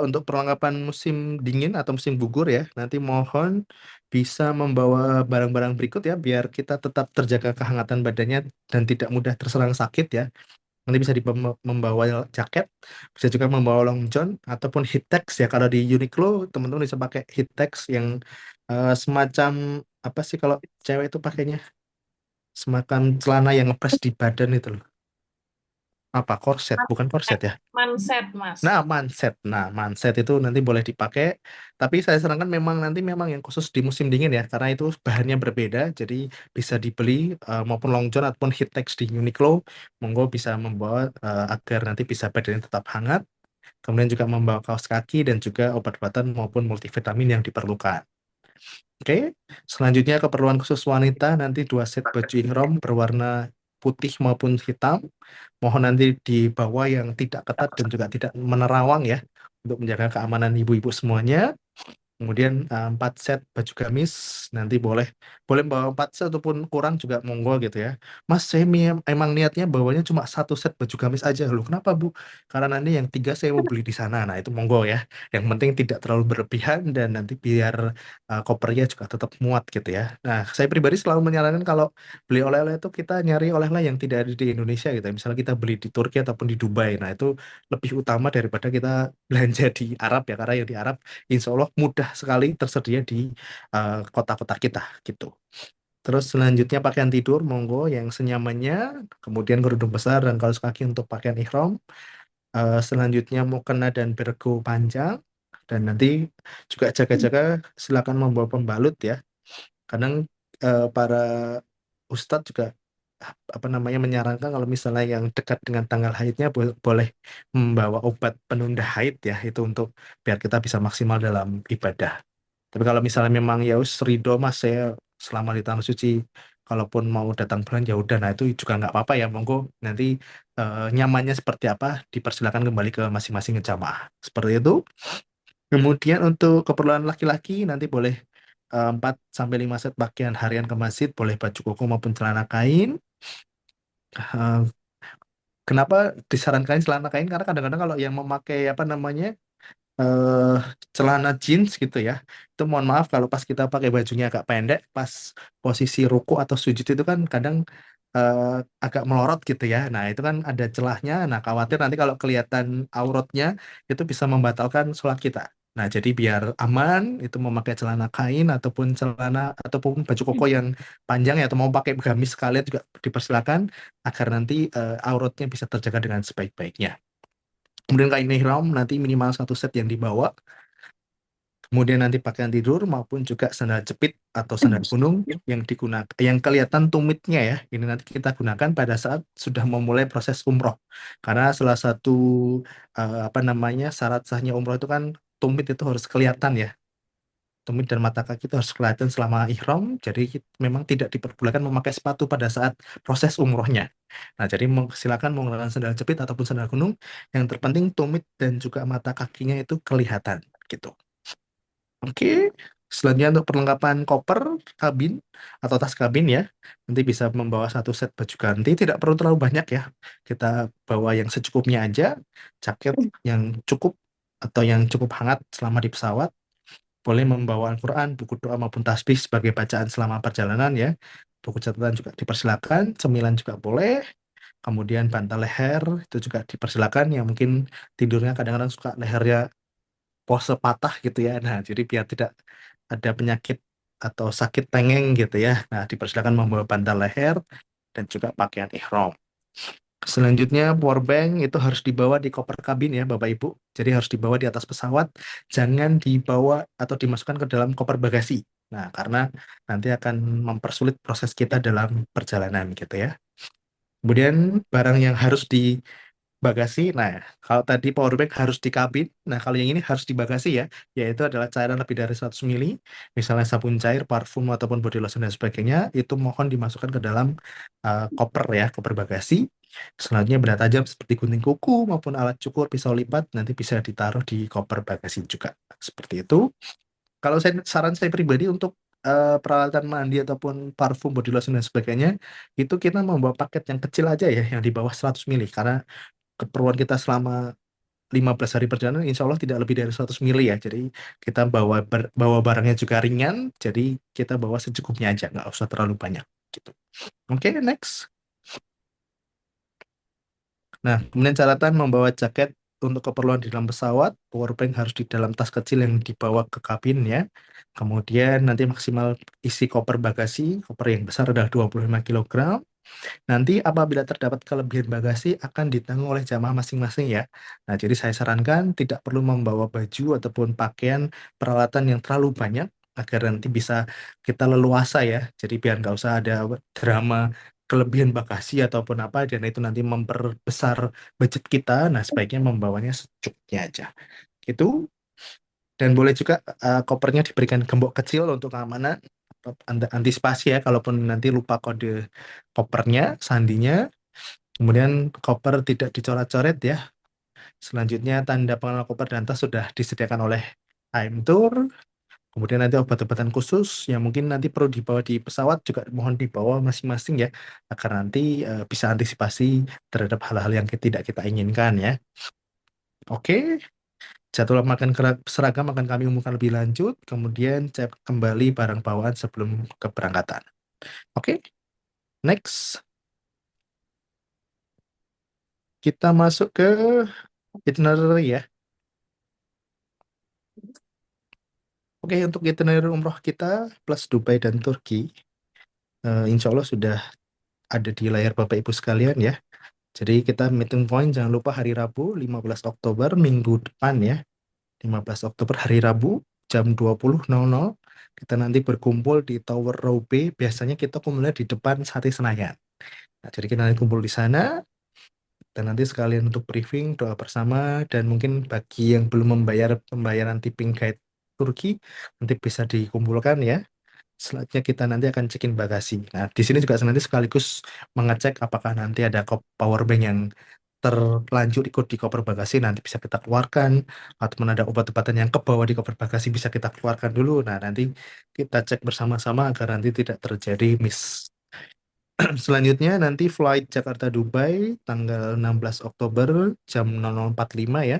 untuk perlengkapan musim dingin atau musim gugur ya, nanti mohon bisa membawa barang-barang berikut ya, biar kita tetap terjaga kehangatan badannya dan tidak mudah terserang sakit ya. Nanti bisa membawa jaket, bisa juga membawa long john ataupun heat-tex ya. Kalau di Uniqlo teman-teman bisa pakai heat-tex yang semacam apa sih kalau cewek itu pakainya semacam celana yang ngepres di badan itu loh. Apa korset? Bukan korset ya. Manset, Mas. Nah, manset. Nah, manset itu nanti boleh dipakai. Tapi saya sarankan memang yang khusus di musim dingin ya, karena itu bahannya berbeda. Jadi bisa dibeli maupun long john ataupun heat-tex di Uniqlo. Monggo bisa membawa agar nanti bisa badannya tetap hangat. Kemudian juga membawa kaos kaki dan juga obat-obatan maupun multivitamin yang diperlukan. Oke, selanjutnya keperluan khusus wanita nanti 2 set baju ihram berwarna putih maupun hitam. Mohon nanti dibawa yang tidak ketat dan juga tidak menerawang ya untuk menjaga keamanan ibu-ibu semuanya. Kemudian 4 set baju gamis, nanti boleh boleh bawa 4 set ataupun kurang juga monggo gitu ya. Mas, saya emang niatnya bawanya cuma 1 set baju gamis aja loh. Kenapa Bu? Karena nanti yang 3 saya mau beli di sana. Nah itu monggo ya. Yang penting tidak terlalu berlebihan dan nanti biar kopernya juga tetap muat gitu ya. Nah saya pribadi selalu menyarankan kalau beli oleh-oleh itu kita nyari oleh-oleh yang tidak ada di Indonesia gitu ya. Misalnya kita beli di Turki ataupun di Dubai. Nah itu lebih utama daripada kita belanja di Arab ya. Karena yang di Arab insya Allah mudah sekali tersedia di kota-kota kita gitu. Terus selanjutnya pakaian tidur, monggo yang senyamannya, kemudian kerudung besar dan kaos kaki untuk pakaian ihram. Selanjutnya mukena dan bergo panjang. Dan nanti juga jaga-jaga silakan membawa pembalut ya. Kadang para ustadz juga apa namanya menyarankan kalau misalnya yang dekat dengan tanggal haidnya boleh membawa obat penunda haid ya itu untuk biar kita bisa maksimal dalam ibadah. Tapi kalau misalnya memang ya wis ridho mas saya selama di tanah suci kalaupun mau datang bulan ya udah nah itu juga nggak apa-apa ya monggo nanti nyamannya seperti apa dipersilakan kembali ke masing-masing jamaah seperti itu. Kemudian untuk keperluan laki-laki nanti boleh 4 sampai 5 set pakaian harian ke masjid, boleh baju koko maupun celana kain. Eh, Kenapa disarankan celana kain? Karena kadang-kadang kalau yang memakai apa namanya eh celana jeans gitu ya, itu mohon maaf kalau pas kita pakai bajunya agak pendek, pas posisi ruku atau sujud itu kan kadang eh, agak melorot gitu ya. Nah itu kan ada celahnya. Nah khawatir nanti kalau kelihatan auratnya itu bisa membatalkan sholat kita. Nah jadi biar aman itu memakai celana kain ataupun celana ataupun baju koko yang panjang ya atau mau pakai gamis sekalian juga dipersilakan agar nanti auratnya bisa terjaga dengan sebaik-baiknya. Kemudian kain ihram nanti minimal 1 set yang dibawa. Kemudian nanti pakaian tidur maupun juga sandal jepit atau sandal gunung yang digunakan, yang kelihatan tumitnya ya. Ini nanti kita gunakan pada saat sudah memulai proses umroh. Karena salah satu apa namanya syarat sahnya umroh itu kan tumit itu harus kelihatan ya. Tumit dan mata kaki itu harus kelihatan selama ihram. Jadi memang tidak diperbolehkan memakai sepatu pada saat proses umrohnya. Nah, jadi silakan menggunakan sandal jepit ataupun sandal gunung. Yang terpenting tumit dan juga mata kakinya itu kelihatan gitu. Oke, selanjutnya untuk perlengkapan koper kabin atau tas kabin ya, nanti bisa membawa 1 set baju ganti, tidak perlu terlalu banyak ya. Kita bawa yang secukupnya aja, jaket yang cukup atau yang cukup hangat selama di pesawat. Boleh membawa Al-Quran, buku doa maupun tasbih sebagai bacaan selama perjalanan ya. Buku catatan juga dipersilakan, cemilan juga boleh. Kemudian bantal leher itu juga dipersilakan yang mungkin tidurnya kadang-kadang suka lehernya pose patah gitu ya. Nah, jadi biar tidak ada penyakit atau sakit tengeng gitu ya. Nah, dipersilakan membawa bantal leher dan juga pakaian ihram. Selanjutnya, power bank itu harus dibawa di koper kabin ya, Bapak Ibu. Jadi harus dibawa di atas pesawat, jangan dibawa atau dimasukkan ke dalam koper bagasi. Nah, karena nanti akan mempersulit proses kita dalam perjalanan gitu ya. Kemudian barang yang harus di bagasi. Nah, kalau tadi power bank harus di kabin, nah kalau yang ini harus di bagasi ya, yaitu adalah cairan lebih dari 100 mili, misalnya sabun cair, parfum ataupun body lotion dan sebagainya, itu mohon dimasukkan ke dalam koper ya, koper bagasi. Selanjutnya benda tajam seperti gunting kuku maupun alat cukur, pisau lipat nanti bisa ditaruh di koper bagasi juga. Seperti itu. Kalau saran saya pribadi untuk peralatan mandi ataupun parfum, body lotion dan sebagainya, itu kita membawa paket yang kecil aja ya, yang di bawah 100 mili karena keperluan kita selama 15 hari perjalanan insya Allah tidak lebih dari 100 mili ya. Jadi kita bawa barangnya juga ringan, jadi kita bawa secukupnya aja, nggak usah terlalu banyak gitu. Oke, next. Nah, kemudian catatan membawa jaket untuk keperluan di dalam pesawat, power bank harus di dalam tas kecil yang dibawa ke kabin ya. Kemudian nanti maksimal isi koper bagasi, koper yang besar adalah 25 kilogram. Nanti apabila terdapat kelebihan bagasi akan ditanggung oleh jamaah masing-masing ya. Nah, jadi saya sarankan tidak perlu membawa baju ataupun pakaian peralatan yang terlalu banyak agar nanti bisa kita leluasa ya. Jadi biar nggak usah ada drama kelebihan bagasi ataupun apa dan itu nanti memperbesar budget kita. Nah, sebaiknya membawanya secukupnya aja. Itu dan boleh juga kopernya diberikan gembok kecil untuk keamanan antisipasi ya kalaupun nanti lupa kode kopernya, sandinya. Kemudian koper tidak dicoret-coret ya. Selanjutnya tanda pengenal koper dan tas sudah disediakan oleh AM Tour. Kemudian nanti obat-obatan khusus yang mungkin nanti perlu dibawa di pesawat juga mohon dibawa masing-masing ya, agar nanti bisa antisipasi terhadap hal-hal yang tidak kita inginkan ya. Oke, jadwal seragam akan kami umumkan lebih lanjut, kemudian cek kembali barang bawaan sebelum keberangkatan. Oke, next kita masuk ke itinerary ya. Oke, untuk itinerary umroh kita plus Dubai dan Turki, insya Allah sudah ada di layar Bapak Ibu sekalian ya. Jadi kita meeting point jangan lupa hari Rabu 15 Oktober minggu depan ya. 15 Oktober hari Rabu jam 20.00 kita nanti berkumpul di Tower Row B. Biasanya kita kumpulnya di depan Sate Senayan. Nah, jadi kita nanti kumpul di sana dan nanti sekalian untuk briefing doa bersama dan mungkin bagi yang belum membayar pembayaran tipping guide Turki nanti bisa dikumpulkan ya. Selanjutnya kita nanti akan check-in bagasi. Nah, di sini juga nanti sekaligus mengecek apakah nanti ada power bank yang terlanjur ikut di koper bagasi nanti bisa kita keluarkan ataupun ada obat-obatan yang ke bawah di koper bagasi bisa kita keluarkan dulu. Nah, nanti kita cek bersama-sama agar nanti tidak terjadi miss. Selanjutnya nanti flight Jakarta Dubai tanggal 16 Oktober jam 00.45 ya.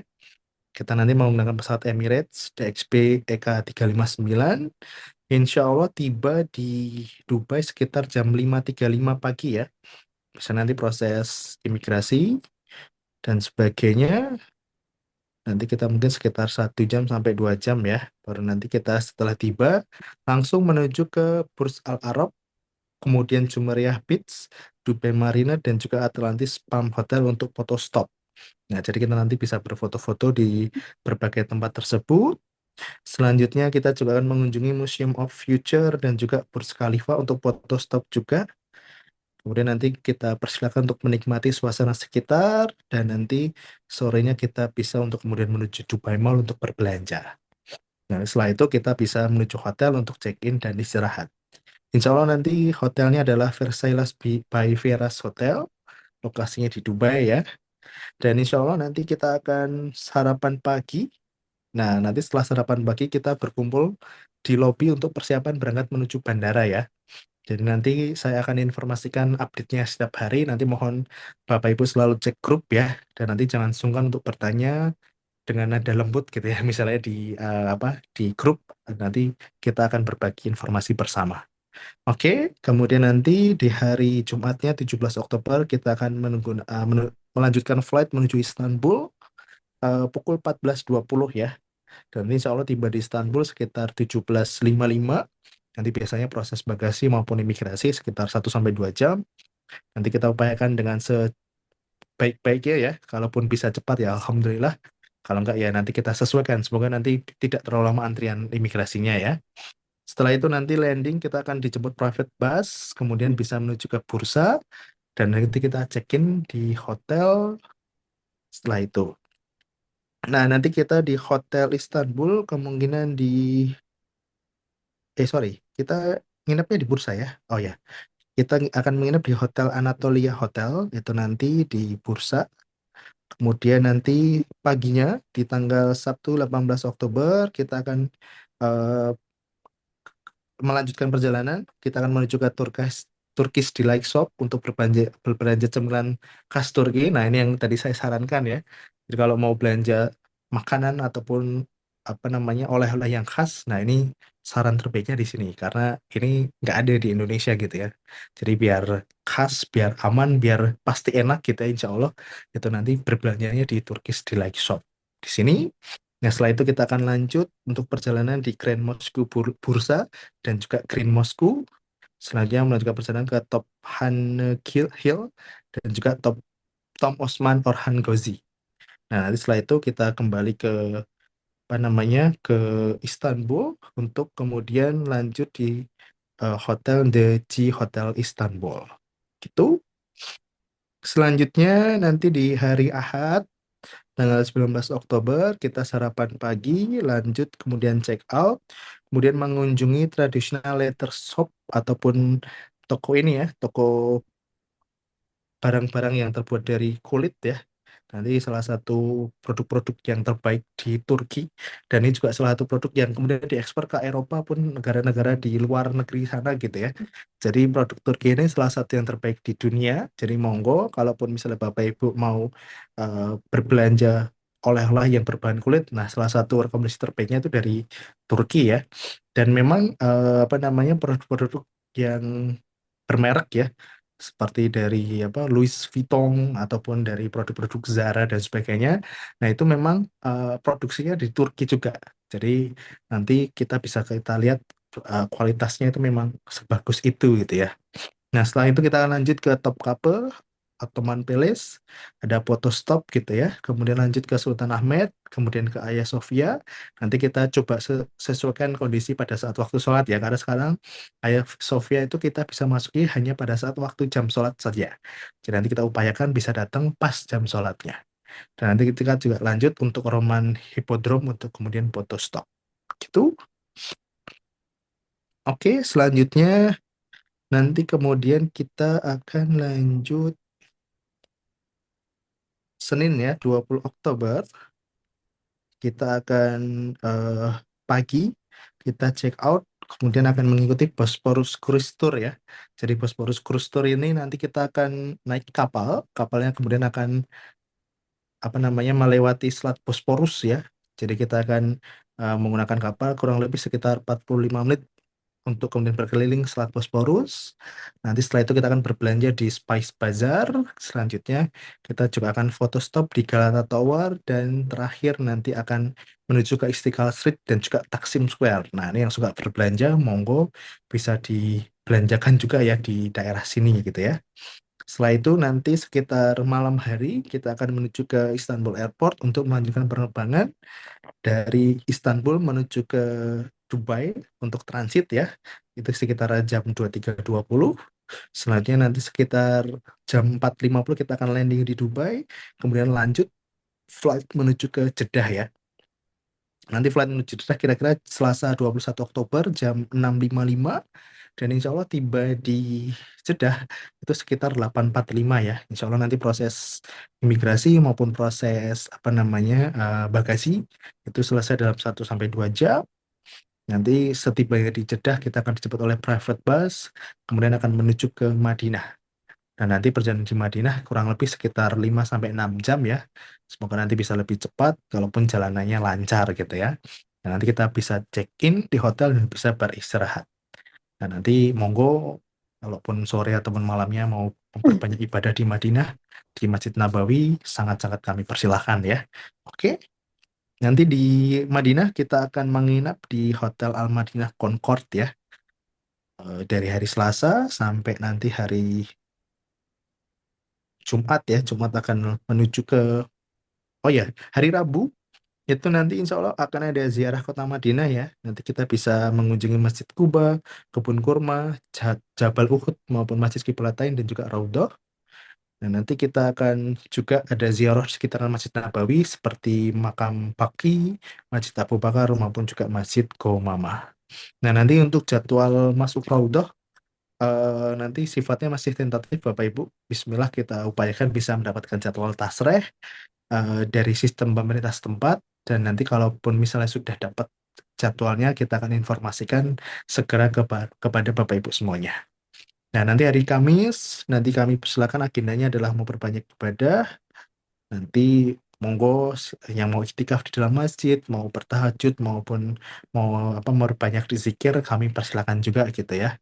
Kita nanti mau menggunakan pesawat Emirates DXB EK359. Insya Allah tiba di Dubai sekitar jam 5.35 pagi ya. Bisa nanti proses imigrasi dan sebagainya. Nanti kita mungkin sekitar 1 jam sampai 2 jam ya. Baru nanti kita setelah tiba langsung menuju ke Burj Al Arab, kemudian Jumeirah Beach, Dubai Marina, dan juga Atlantis Palm Hotel untuk foto stop. Nah, jadi kita nanti bisa berfoto-foto di berbagai tempat tersebut. Selanjutnya kita juga akan mengunjungi Museum of Future dan juga Burj Khalifa untuk foto stop juga. Kemudian nanti kita persilakan untuk menikmati suasana sekitar dan nanti sorenya kita bisa untuk kemudian menuju Dubai Mall untuk berbelanja. Nah, setelah itu kita bisa menuju hotel untuk check-in dan istirahat. Insya Allah nanti hotelnya adalah Versailles by Veras Hotel, lokasinya di Dubai ya. Dan insya Allah nanti kita akan sarapan pagi. Nah, nanti setelah sarapan pagi kita berkumpul di lobi untuk persiapan berangkat menuju bandara ya. Jadi nanti saya akan informasikan update-nya setiap hari. Nanti mohon Bapak Ibu selalu cek grup ya. Dan nanti jangan sungkan untuk bertanya dengan nada lembut gitu ya. Misalnya di di grup nanti kita akan berbagi informasi bersama. Oke, kemudian nanti di hari Jumatnya 17 Oktober kita akan melanjutkan flight menuju Istanbul pukul 14.20 ya. Dan insya Allah tiba di Istanbul sekitar 17.55. Nanti biasanya proses bagasi maupun imigrasi sekitar 1 sampai 2 jam. Nanti kita upayakan dengan sebaik-baiknya ya. Kalaupun bisa cepat ya Alhamdulillah. Kalau enggak ya nanti kita sesuaikan. Semoga nanti tidak terlalu lama antrian imigrasinya ya. Setelah itu nanti landing kita akan dijemput private bus. Kemudian bisa menuju ke bursa. Dan nanti kita check-in di hotel setelah itu. Nah, nanti kita di Hotel Istanbul kemungkinan sorry, kita nginepnya di Bursa ya. Oh ya, kita akan menginap di Hotel Anatolia Hotel, itu nanti di Bursa. Kemudian nanti paginya di tanggal Sabtu 18 Oktober kita akan eh, melanjutkan perjalanan. Kita akan menuju ke Turkish Delight Shop untuk berbelanja cemilan khas Turki. Nah, ini yang tadi saya sarankan ya. Jadi kalau mau belanja makanan ataupun apa namanya oleh-oleh yang khas, nah ini saran terbaiknya di sini karena ini nggak ada di Indonesia gitu ya. Jadi biar khas, biar aman, biar pasti enak gitu ya, insya Allah itu nanti berbelanjanya di Turkish Delight Shop. Di sini. Nah, setelah itu kita akan lanjut untuk perjalanan di Grand Mosque Bursa dan juga Green Mosque. Selanjutnya melanjutkan perjalanan ke Top Hill dan juga Tom Osman Orhan Ghazi. Nah, nanti setelah itu kita kembali ke apa namanya ke Istanbul untuk kemudian lanjut di Hotel The G Hotel Istanbul. Gitu. Selanjutnya nanti di hari Ahad tanggal 19 Oktober kita sarapan pagi, lanjut kemudian check out, kemudian mengunjungi traditional leather shop ataupun toko ini ya, toko barang-barang yang terbuat dari kulit ya. Nanti salah satu produk-produk yang terbaik di Turki, dan ini juga salah satu produk yang kemudian diekspor ke Eropa pun negara-negara di luar negeri sana gitu ya. Jadi produk Turki ini salah satu yang terbaik di dunia. Jadi monggo, kalaupun misalnya Bapak Ibu mau berbelanja oleh-oleh yang berbahan kulit, nah salah satu rekomendasi terbaiknya itu dari Turki ya. Dan memang apa namanya produk-produk yang bermerek ya, seperti dari apa Louis Vuitton ataupun dari produk-produk Zara dan sebagainya. Nah, itu memang produksinya di Turki juga. Jadi nanti kita lihat kualitasnya itu memang sebagus itu gitu ya. Nah, setelah itu kita akan lanjut ke Topkapi, Ottoman Palace, ada Potostop gitu ya. Kemudian lanjut ke Sultan Ahmed, kemudian ke Hagia Sophia. Nanti kita coba sesuaikan kondisi pada saat waktu sholat ya. Karena sekarang Hagia Sophia itu kita bisa masuki hanya pada saat waktu jam sholat saja. Jadi nanti kita upayakan bisa datang pas jam sholatnya. Dan nanti kita juga lanjut untuk Roman Hippodrome untuk kemudian Potostop. Gitu. Oke, selanjutnya nanti kemudian kita akan lanjut Senin ya, 20 Oktober, kita akan eh, pagi, kita check out, kemudian akan mengikuti Bosporus Cruise Tour ya. Jadi Bosporus Cruise Tour ini nanti kita akan naik kapal, kapalnya kemudian akan apa namanya melewati Selat Bosporus ya. Jadi kita akan menggunakan kapal kurang lebih sekitar 45 menit untuk kemudian berkeliling Selat Bosporus. Nanti setelah itu kita akan berbelanja di Spice Bazaar. Selanjutnya kita juga akan foto stop di Galata Tower dan terakhir nanti akan menuju ke Istiqlal Street dan juga Taksim Square. Nah, ini yang suka berbelanja, monggo bisa dibelanjakan juga ya di daerah sini gitu ya. Setelah itu nanti sekitar malam hari kita akan menuju ke Istanbul Airport untuk melanjutkan penerbangan dari Istanbul menuju ke Dubai untuk transit ya. Itu sekitar jam 23.20. Selanjutnya nanti sekitar jam 4.50 kita akan landing di Dubai, kemudian lanjut flight menuju ke Jeddah ya. Nanti flight menuju Jeddah kira-kira Selasa 21 Oktober jam 6.55 dan insya Allah tiba di Jeddah itu sekitar 8.45 ya. Insya Allah nanti proses imigrasi maupun proses apa namanya bagasi itu selesai dalam 1 sampai 2 jam. Nanti setibanya di Jeddah kita akan dijemput oleh private bus, kemudian akan menuju ke Madinah. Dan nanti perjalanan di Madinah kurang lebih sekitar 5 sampai 6 jam ya. Semoga nanti bisa lebih cepat kalaupun jalanannya lancar gitu ya. Dan nanti kita bisa check-in di hotel dan bisa beristirahat. Dan nanti monggo kalaupun sore ataupun malamnya mau memperbanyak ibadah di Madinah, di Masjid Nabawi, sangat-sangat kami persilahkan ya. Oke, nanti di Madinah kita akan menginap di Hotel Al Madinah Concord ya. Dari hari Selasa sampai nanti hari Jumat ya. Jumat akan menuju ke, oh ya, hari Rabu itu nanti insya Allah akan ada ziarah kota Madinah ya. Nanti kita bisa mengunjungi Masjid Kuba, Kebun Kurma, Jabal Uhud maupun Masjid Kiblatain dan juga Raudhah. Dan nanti kita akan juga ada ziarah di sekitaran Masjid Nabawi seperti Makam Baqi, Masjid Abu Bakar maupun juga Masjid Gomama. Nah, nanti untuk jadwal masuk Raudhah nanti sifatnya masih tentatif Bapak Ibu. Bismillah kita upayakan bisa mendapatkan jadwal tasreh dari sistem pemerintah setempat dan nanti kalaupun misalnya sudah dapat jadwalnya kita akan informasikan segera kepada Bapak Ibu semuanya. Nah, nanti hari Kamis, nanti kami persilakan agendanya adalah memperbanyak ibadah. Nanti monggo yang mau iktikaf di dalam masjid, mau bertahajud maupun mau apa memperbanyak di zikir, kami persilakan juga gitu ya.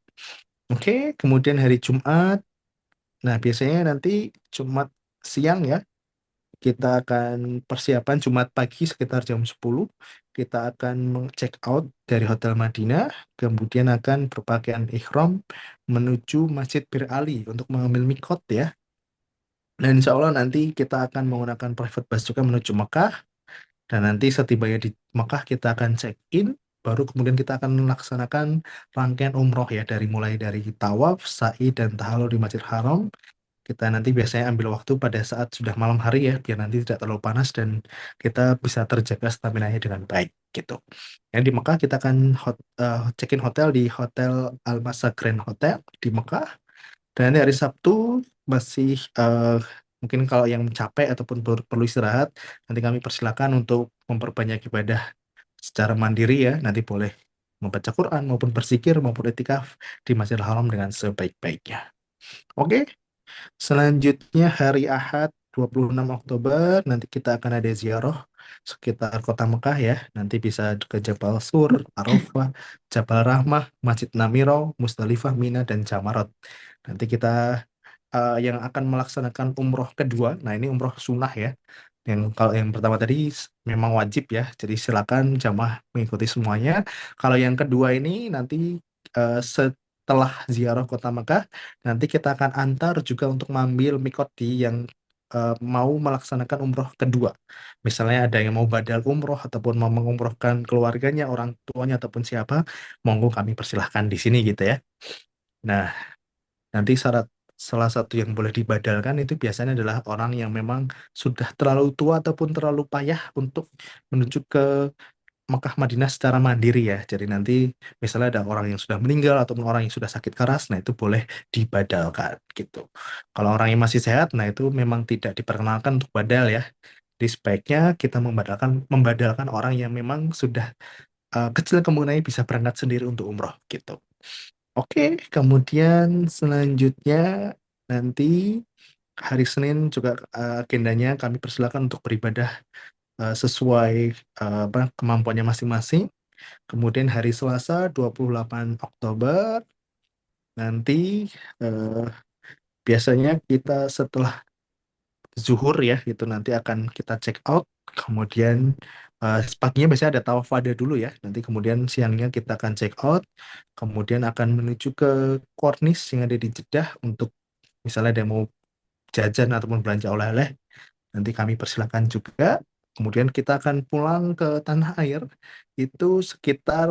Oke, kemudian hari Jumat. Nah, biasanya nanti Jumat siang ya, kita akan persiapan Jumat pagi sekitar jam 10. Kita akan check out dari Hotel Madinah, kemudian akan berpakaian ihram menuju Masjid Bir Ali untuk mengambil mikot ya. Dan insya Allah nanti kita akan menggunakan private bus juga menuju Mekah. Dan nanti setibanya di Mekah kita akan check-in, baru kemudian kita akan melaksanakan rangkaian umroh ya, dari mulai dari tawaf, sa'i, dan tahallul di Masjid Haram. Kita nanti biasanya ambil waktu pada saat sudah malam hari ya, biar nanti tidak terlalu panas dan kita bisa terjaga stamina-nya dengan baik gitu. Yang di Mekah kita akan check-in hotel di Hotel Al-Masa Grand Hotel di Mekah. Dan nanti hari Sabtu masih Mungkin kalau yang capek ataupun perlu istirahat, nanti kami persilakan untuk memperbanyak ibadah secara mandiri ya. Nanti boleh membaca Quran maupun berzikir maupun etikaf di Masjidil Haram dengan sebaik-baiknya. Oke, selanjutnya hari Ahad 26 Oktober nanti kita akan ada ziarah sekitar kota Mekah ya. Nanti bisa ke Jabal Sur, Arafah, Jabal Rahmah, Masjid Namiro, Musdalifah, Mina, dan Jamarat. Nanti kita yang akan melaksanakan umroh kedua. Nah, ini umroh sunnah ya. Yang kalau yang pertama tadi memang wajib ya. Jadi silakan jamaah mengikuti semuanya. Kalau yang kedua ini nanti setelah ziarah Kota Mekah, nanti kita akan antar juga untuk mengambil mikot yang mau melaksanakan umroh kedua. Misalnya ada yang mau badal umroh ataupun mau mengumrohkan keluarganya, orang tuanya ataupun siapa, monggo kami persilahkan di sini gitu ya. Nah, nanti syarat salah satu yang boleh dibadalkan itu biasanya adalah orang yang memang sudah terlalu tua ataupun terlalu payah untuk menuju ke Mekah Madinah secara mandiri ya. Jadi nanti misalnya ada orang yang sudah meninggal ataupun orang yang sudah sakit keras, nah itu boleh dibadalkan gitu. Kalau orang yang masih sehat, nah itu memang tidak diperkenalkan untuk badal ya. Jadi sebaiknya kita membadalkan orang yang memang sudah kecil kemungkinannya bisa berangkat sendiri untuk umroh gitu. Oke, kemudian selanjutnya nanti hari Senin juga agendanya kami persilakan untuk beribadah sesuai apa kemampuannya masing-masing. Kemudian hari Selasa 28 Oktober nanti eh, biasanya kita setelah zuhur ya itu nanti akan kita check out. Kemudian paginya biasanya ada tawaf wada dulu ya. Nanti kemudian siangnya kita akan check out. Kemudian akan menuju ke Kornis yang ada di Jeddah untuk misalnya ada yang mau jajan ataupun belanja oleh-oleh, nanti kami persilakan juga. Kemudian kita akan pulang ke tanah air itu sekitar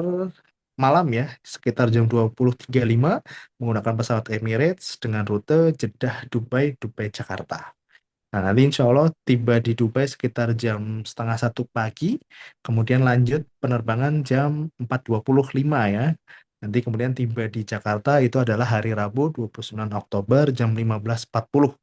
malam ya, sekitar jam 20.35 menggunakan pesawat Emirates dengan rute Jeddah, Dubai, Dubai, Jakarta. Nah, nanti insya Allah tiba di Dubai sekitar jam setengah satu pagi, kemudian lanjut penerbangan jam 4.25 ya. Nanti kemudian tiba di Jakarta itu adalah hari Rabu 29 Oktober jam 15.40.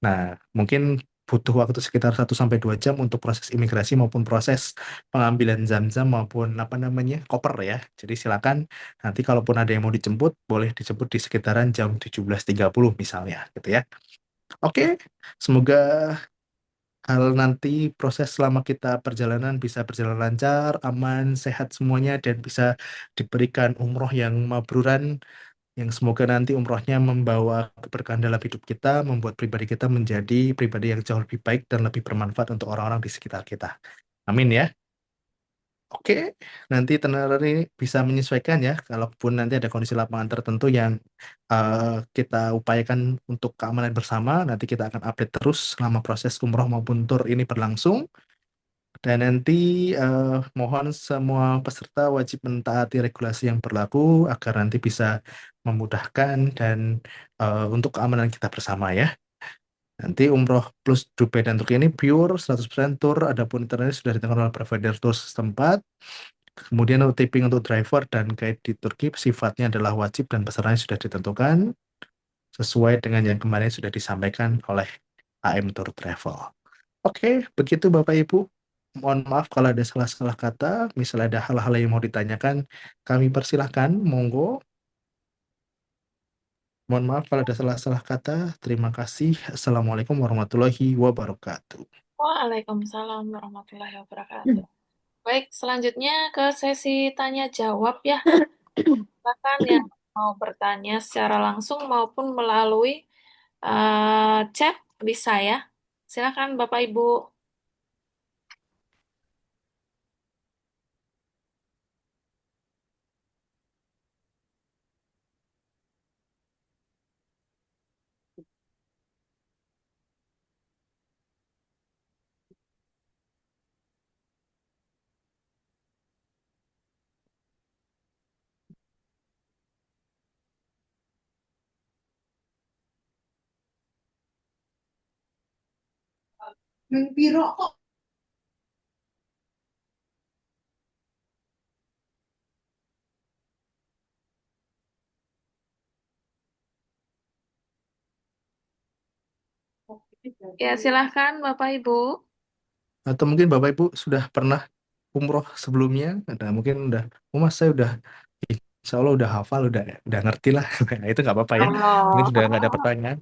Nah, mungkin butuh waktu sekitar 1 sampai 2 jam untuk proses imigrasi maupun proses pengambilan zam-zam maupun apa namanya koper ya. Jadi silakan nanti kalaupun ada yang mau dijemput, boleh dijemput di sekitaran jam 17.30 misalnya gitu ya. Oke, semoga hal nanti proses selama kita perjalanan bisa berjalan lancar, aman, sehat semuanya, dan bisa diberikan umroh yang mabruran, yang semoga nanti umrohnya membawa keberkahan dalam hidup kita, membuat pribadi kita menjadi pribadi yang jauh lebih baik dan lebih bermanfaat untuk orang-orang di sekitar kita. Amin ya. Oke, nanti tenar ini bisa menyesuaikan ya, kalaupun nanti ada kondisi lapangan tertentu yang eh, kita upayakan untuk keamanan bersama, nanti kita akan update terus selama proses umroh maupun tur ini berlangsung. Dan nanti mohon semua peserta wajib mentaati regulasi yang berlaku agar nanti bisa memudahkan dan untuk keamanan kita bersama ya. Nanti umroh plus Dubai dan Turki ini pure 100% tour, adapun internet sudah ditentukan oleh provider tour setempat. Kemudian untuk tipping untuk driver dan guide di Turki sifatnya adalah wajib dan besarannya sudah ditentukan sesuai dengan yang kemarin sudah disampaikan oleh AM Tour Travel. Oke, begitu Bapak Ibu. Mohon maaf kalau ada salah-salah kata, misalnya ada hal-hal yang mau ditanyakan, kami persilahkan, monggo. Mohon maaf kalau ada salah-salah kata. Terima kasih. Assalamualaikum warahmatullahi wabarakatuh. Waalaikumsalam warahmatullahi wabarakatuh. Baik, selanjutnya ke sesi tanya jawab ya. Silakan yang mau bertanya secara langsung maupun melalui chat bisa ya. Silakan Bapak Ibu. Ya, silahkan Bapak Ibu. Atau mungkin Bapak Ibu sudah pernah umroh sebelumnya, nah mungkin udah, oh mas saya udah, insya Allah udah hafal, udah ngerti lah. Nah, itu nggak apa-apa ya. Mungkin sudah nggak ada Oh. pertanyaan.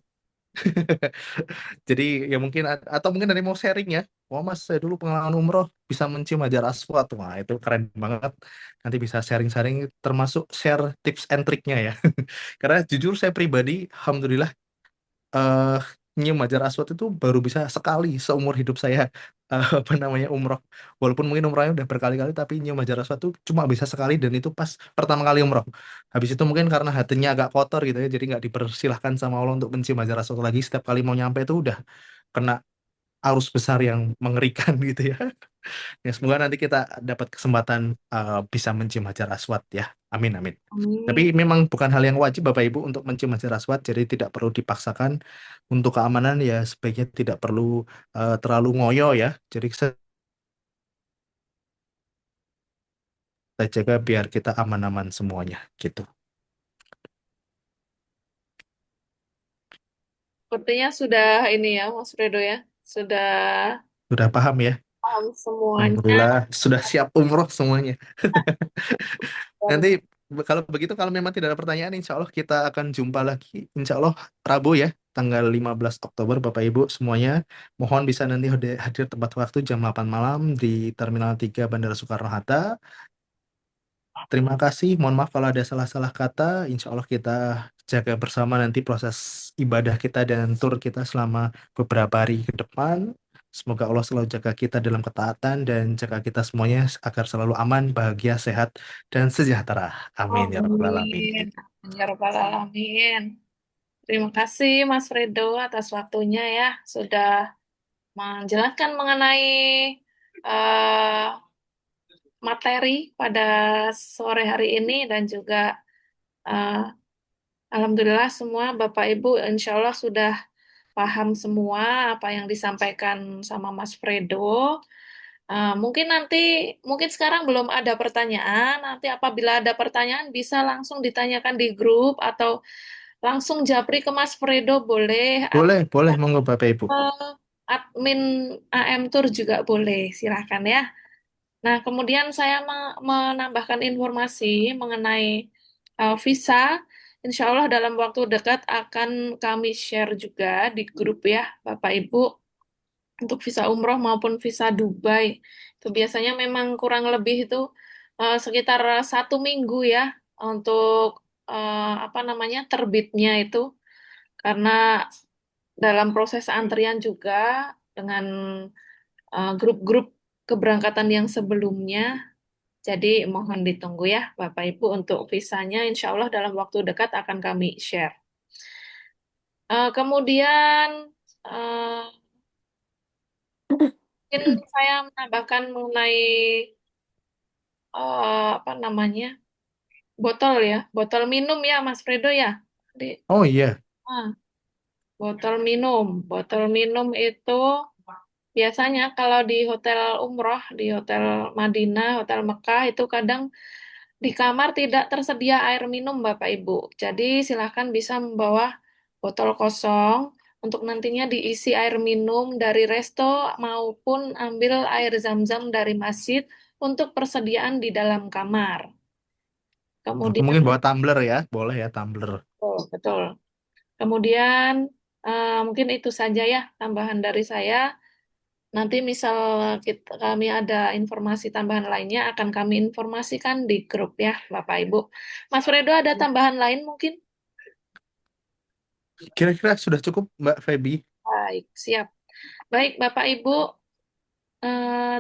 Jadi ya mungkin atau mungkin ada yang mau sharing ya. Wah mas, saya dulu pengalaman umroh bisa mencium hajar aswad. Wah itu keren banget. Nanti bisa sharing-sharing termasuk share tips and triknya ya. Karena jujur saya pribadi, alhamdulillah eh nyium hajar aswad itu baru bisa sekali seumur hidup saya apa namanya umroh. Walaupun mungkin umrohnya udah berkali-kali, tapi nyium hajar aswad itu cuma bisa sekali dan itu pas pertama kali umroh. Habis itu mungkin karena hatinya agak kotor gitu ya, jadi nggak dipersilahkan sama Allah untuk mencium hajar aswad lagi. Setiap kali mau nyampe itu udah kena arus besar yang mengerikan gitu ya. Ya, semoga nanti kita dapat kesempatan bisa mencium hajar aswad ya. Amin, amin. Tapi Amin. memang bukan hal yang wajib Bapak Ibu untuk mencium hajar aswad, jadi tidak perlu dipaksakan. Untuk keamanan ya sebaiknya tidak perlu terlalu ngoyo ya. Jadi kita jaga biar kita aman-aman semuanya gitu. Sepertinya sudah ini ya, Mas Fredo ya. Sudah Sudah paham ya? paham semuanya. Alhamdulillah sudah siap umroh semuanya. Nanti kalau begitu, kalau memang tidak ada pertanyaan, insya Allah kita akan jumpa lagi. Insya Allah Rabu ya, tanggal 15 Oktober Bapak Ibu semuanya. Mohon bisa nanti hadir tepat waktu jam 8 malam di Terminal 3 Bandara Soekarno-Hatta. Terima kasih, mohon maaf kalau ada salah-salah kata. Insya Allah kita jaga bersama nanti proses ibadah kita dan tur kita selama beberapa hari ke depan. Semoga Allah selalu jaga kita dalam ketaatan dan jaga kita semuanya agar selalu aman, bahagia, sehat, dan sejahtera. Amin ya rabbal Amin. alamin. Ya Rabbal Alamin. Terima kasih Mas Fredo atas waktunya ya. Sudah menjelaskan mengenai eh, materi pada sore hari ini dan juga eh, Alhamdulillah semua Bapak Ibu insya Allah sudah paham semua apa yang disampaikan sama Mas Fredo. Mungkin sekarang belum ada pertanyaan. Nanti apabila ada pertanyaan bisa langsung ditanyakan di grup atau langsung japri ke Mas Fredo boleh Boleh, atau boleh, monggo Bapak Ibu. ke admin AM Tour juga boleh. Silahkan ya. Nah, kemudian saya menambahkan informasi mengenai visa. Insya Allah dalam waktu dekat akan kami share juga di grup ya, Bapak Ibu, untuk visa umroh maupun visa Dubai. Itu biasanya memang kurang lebih itu sekitar 1 minggu ya untuk apa namanya terbitnya itu, karena dalam proses antrian juga dengan grup-grup keberangkatan yang sebelumnya. Jadi mohon ditunggu ya Bapak Ibu untuk visanya insya Allah dalam waktu dekat akan kami share. Kemudian eh, mungkin saya menambahkan mengenai apa namanya botol ya, botol minum ya Mas Fredo ya. Di, Oh iya, ah, botol minum itu biasanya kalau di hotel umroh, di hotel Madinah, hotel Mekah itu kadang di kamar tidak tersedia air minum, Bapak Ibu. Jadi silahkan bisa membawa botol kosong untuk nantinya diisi air minum dari resto maupun ambil air zam-zam dari masjid untuk persediaan di dalam kamar. atau Kemudian, mungkin bawa tumbler ya, boleh ya tumbler. oh, betul. Kemudian mungkin itu saja ya tambahan dari saya. Nanti misal kami ada informasi tambahan lainnya akan kami informasikan di grup ya, Bapak Ibu. Mas Fredo ada tambahan lain mungkin? Kira-kira sudah cukup Mbak Feby? Baik, siap. Baik, Bapak Ibu,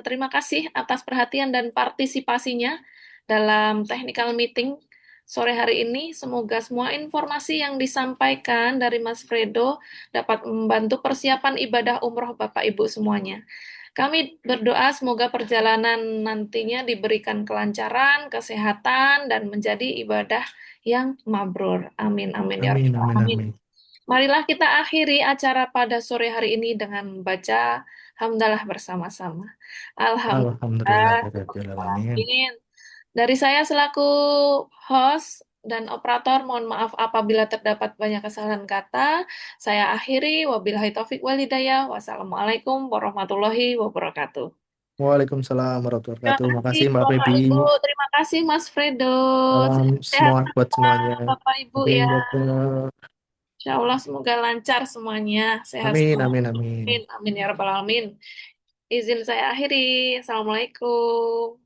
terima kasih atas perhatian dan partisipasinya dalam technical meeting sore hari ini. Semoga semua informasi yang disampaikan dari Mas Fredo dapat membantu persiapan ibadah umroh Bapak Ibu semuanya. Kami berdoa semoga perjalanan nantinya diberikan kelancaran, kesehatan, dan menjadi ibadah yang mabrur. Amin, amin ya Amin, rabbal amin, alamin. amin. Marilah kita akhiri acara pada sore hari ini dengan membaca hamdalah bersama-sama. Alhamdulillah, Alhamdulillah. alamin. Dari saya selaku host, dan operator. Mohon maaf apabila terdapat banyak kesalahan kata. Saya akhiri. Wabillahi taufik walhidayah. Wassalamualaikum warahmatullahi wabarakatuh. Waalaikumsalam warahmatullahi Terima wabarakatuh. kasih Makasih Mbak Bapak Feby. Ibu. Terima kasih Mas Fredo. Salam Sehat semangat buat semua semuanya. Bapak Ibu Amin, ya. dokter. Insya Allah semoga lancar semuanya. Sehat Amin, semua. amin, Amin. amin. Amin ya Rabbal Alamin. Izin saya akhiri. Assalamualaikum.